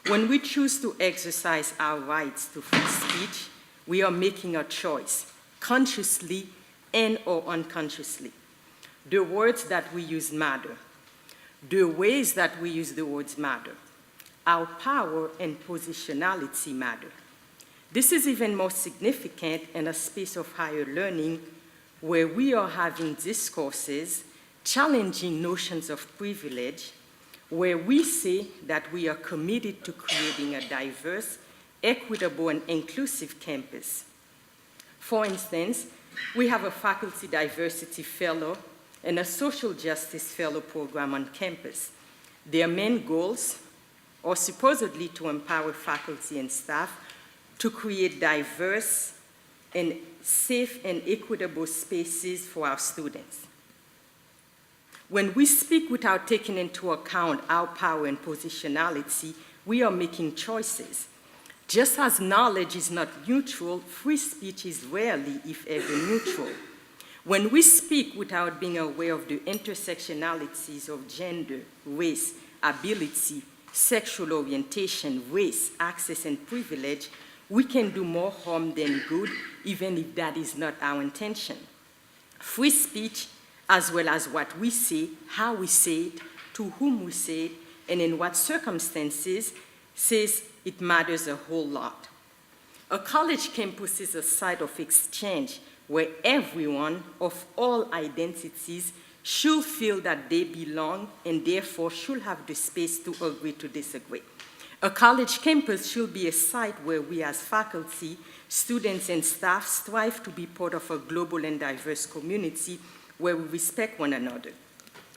When we choose to exercise our rights to free speech, we are making a choice, consciously and or unconsciously. The words that we use matter. The ways that we use the words matter. Our power and positionality matter. This is even more significant in a space of higher learning, where we are having discourses challenging notions of privilege, where we say that we are committed to creating a diverse, equitable, and inclusive campus. For instance, we have a faculty diversity fellow and a social justice fellow program on campus. Their main goals are supposedly to empower faculty and staff to create diverse and safe and equitable spaces for our students. When we speak without taking into account our power and positionality, we are making choices. Just as knowledge is not neutral, free speech is rarely, if ever, neutral. When we speak without being aware of the intersectionalities of gender, race, ability, sexual orientation, race, access, and privilege, we can do more harm than good, even if that is not our intention. Free speech, as well as what we say, how we say it, to whom we say it, and in what circumstances, says it matters a whole lot. A college campus is a site of exchange where everyone of all identities should feel that they belong and therefore should have the space to agree to disagree. A college campus should be a site where we as faculty, students, and staff strive to be part of a global and diverse community where we respect one another.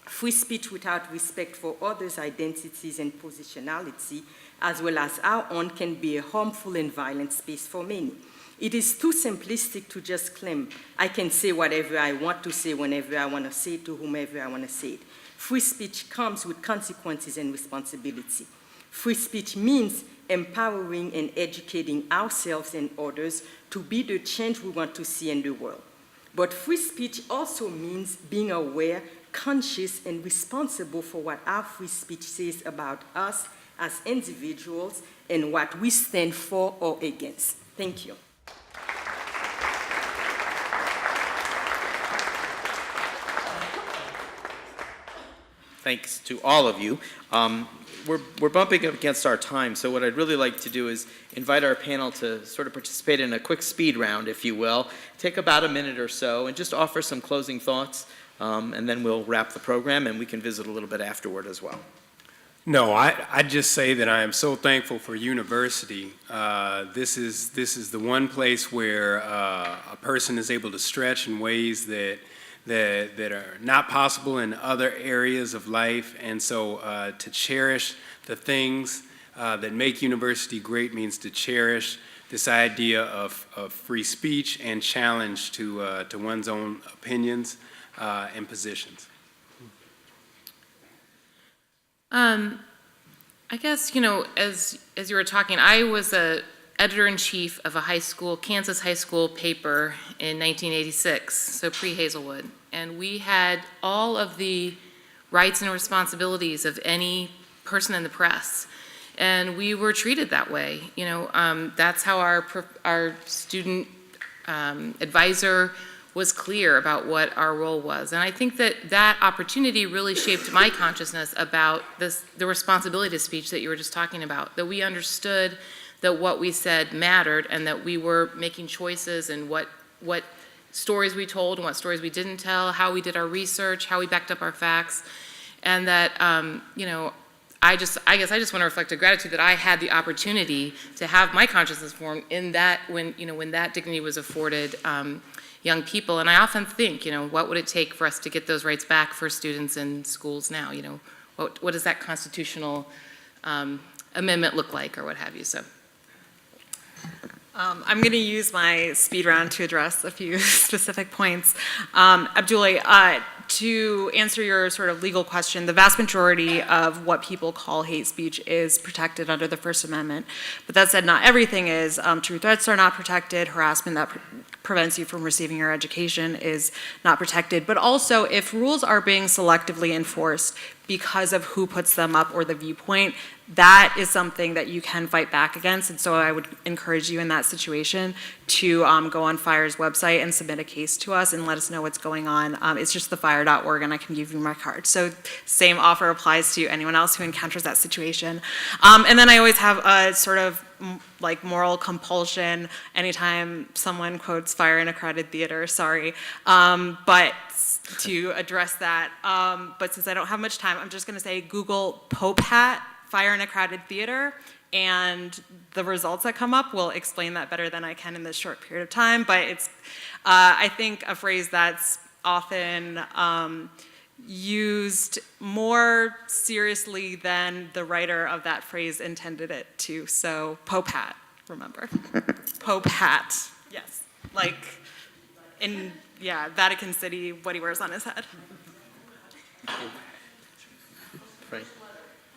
Free speech without respect for others' identities and positionality, as well as our own, can be a harmful and violent space for many. It is too simplistic to just claim, I can say whatever I want to say whenever I want to say it to whomever I want to say it. Free speech comes with consequences and responsibility. Free speech means empowering and educating ourselves and others to be the change we want to see in the world. But free speech also means being aware, conscious, and responsible for what our free speech says about us as individuals and what we stand for or against. Thank you. Thanks to all of you. We're bumping up against our time, so what I'd really like to do is invite our panel to sort of participate in a quick speed round, if you will. Take about a minute or so and just offer some closing thoughts, and then we'll wrap the program and we can visit a little bit afterward as well. No, I'd just say that I am so thankful for university. This is the one place where a person is able to stretch in ways that are not possible in other areas of life, and so to cherish the things that make university great means to cherish this idea of free speech and challenge to one's own opinions and positions. I guess, you know, as you were talking, I was a editor-in-chief of a Kansas high school paper in 1986, so pre-Hazelwood. And we had all of the rights and responsibilities of any person in the press. And we were treated that way. You know, that's how our student advisor was clear about what our role was. And I think that opportunity really shaped my consciousness about the responsibility to speech that you were just talking about, that we understood that what we said mattered and that we were making choices and what stories we told and what stories we didn't tell, how we did our research, how we backed up our facts, and that, you know, I guess I just want to reflect a gratitude that I had the opportunity to have my consciousness formed in that when that dignity was afforded young people. And I often think, you know, what would it take for us to get those rights back for students in schools now? You know, what does that constitutional amendment look like, or what have you? So. I'm going to use my speed round to address a few specific points. Abdullah, to answer your sort of legal question, the vast majority of what people call hate speech is protected under the First Amendment. But that said, not everything is. True threats are not protected. Harassment that prevents you from receiving your education is not protected. But also, if rules are being selectively enforced because of who puts them up or the viewpoint, that is something that you can fight back against. And so I would encourage you in that situation to go on FIRE's website and submit a case to us and let us know what's going on. It's just thefire.org, and I can give you my card. So same offer applies to anyone else who encounters that situation. And then I always have a sort of like moral compulsion anytime someone quotes fire in a crowded theater, sorry. But to address that, but since I don't have much time, I'm just gonna say Google Pope hat, fire in a crowded theater, and the results that come up will explain that better than I can in this short period of time. But it's, I think, a phrase that's often used more seriously than the writer of that phrase intended it to. So, Pope hat, remember. Pope hat, yes. Like in, yeah, Vatican City, what he wears on his head. Right.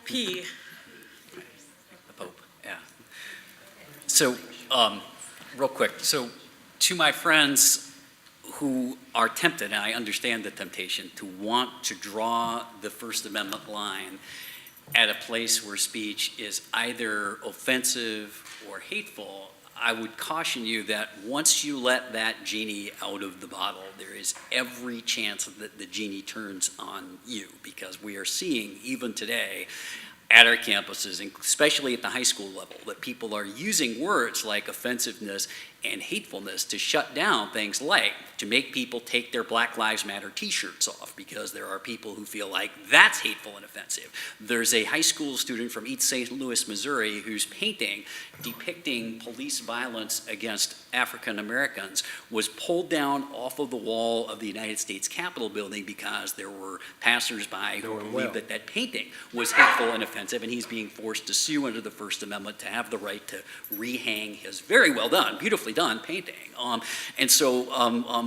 P. The Pope, yeah. So, real quick, so to my friends who are tempted, and I understand the temptation, to want to draw the First Amendment line at a place where speech is either offensive or hateful, I would caution you that once you let that genie out of the bottle, there is every chance that the genie turns on you, because we are seeing, even today, at our campuses, and especially at the high school level, that people are using words like offensiveness and hatefulness to shut down things like, to make people take their Black Lives Matter t-shirts off, because there are people who feel like that's hateful and offensive. There's a high school student from East St. Louis, Missouri, whose painting depicting police violence against African Americans was pulled down off of the wall of the United States Capitol building because there were passersby who believed that that painting was hateful and offensive, and he's being forced to sue under the First Amendment to have the right to rehang his very well done, beautifully beautifully done painting. And so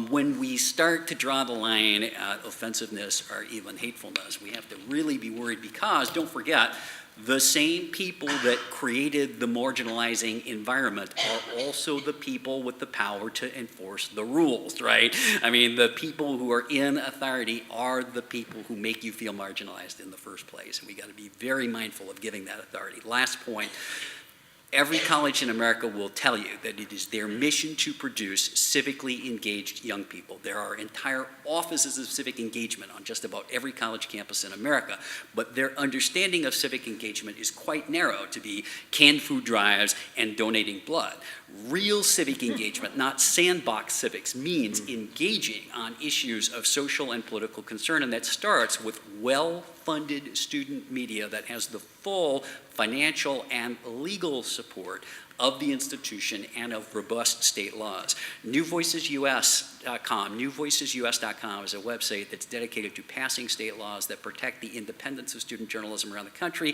when we start to draw the line at offensiveness or even hatefulness, we have to really be worried because, don't forget, the same people that created the marginalizing environment are also the people with the power to enforce the rules, right? I mean, the people who are in authority are the people who make you feel marginalized in the first place, and we got to be very mindful of giving that authority. Last point. Every college in America will tell you that it is their mission to produce civically engaged young people. There are entire offices of civic engagement on just about every college campus in America, but their understanding of civic engagement is quite narrow to be canned food drives and donating blood. Real civic engagement, not sandbox civics, means engaging on issues of social and political concern, and that starts with well-funded student media that has the full financial and legal support of the institution and of robust state laws. NewVoicesUS.com is a website that's dedicated to passing state laws that protect the independence of student journalism around the country.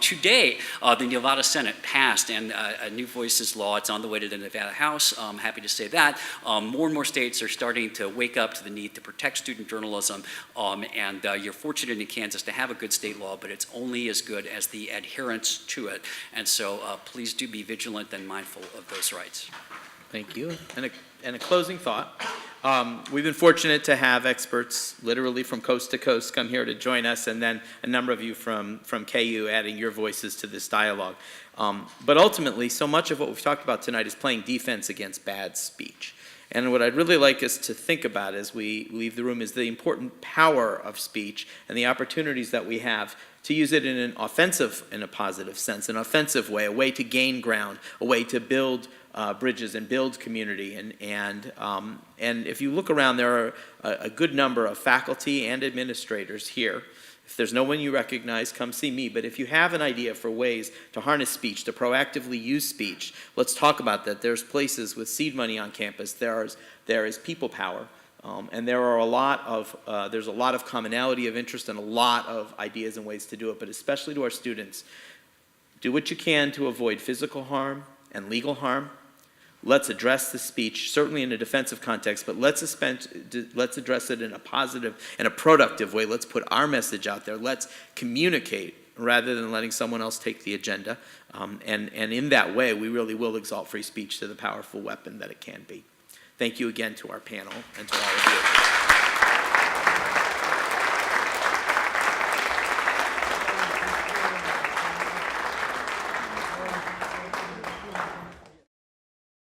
Today, the Nevada Senate passed a New Voices law. It's on the way to the Nevada House. I'm happy to say that. More and more states are starting to wake up to the need to protect student journalism, and you're fortunate in Kansas to have a good state law, but it's only as good as the adherence to it. And so please do be vigilant and mindful of those rights. Thank you. And a closing thought. We've been fortunate to have experts literally from coast to coast come here to join us, and then a number of you from KU adding your voices to this dialogue. But ultimately, so much of what we've talked about tonight is playing defense against bad speech. And what I'd really like us to think about as we leave the room is the important power of speech and the opportunities that we have to use it in an offensive, in a positive sense, an offensive way, a way to gain ground, a way to build bridges and build community. And if you look around, there are a good number of faculty and administrators here. If there's no one you recognize, come see me. But if you have an idea for ways to harness speech, to proactively use speech, let's talk about that. There's places with seed money on campus. There is people power. And there are there's a lot of commonality of interest and a lot of ideas and ways to do it, but especially to our students. Do what you can to avoid physical harm and legal harm. Let's address the speech, certainly in a defensive context, but let's address it in a positive and a productive way. Let's put our message out there. Let's communicate rather than letting someone else take the agenda. And in that way, we really will exalt free speech to the powerful weapon that it can be. Thank you again to our panel and to all of you.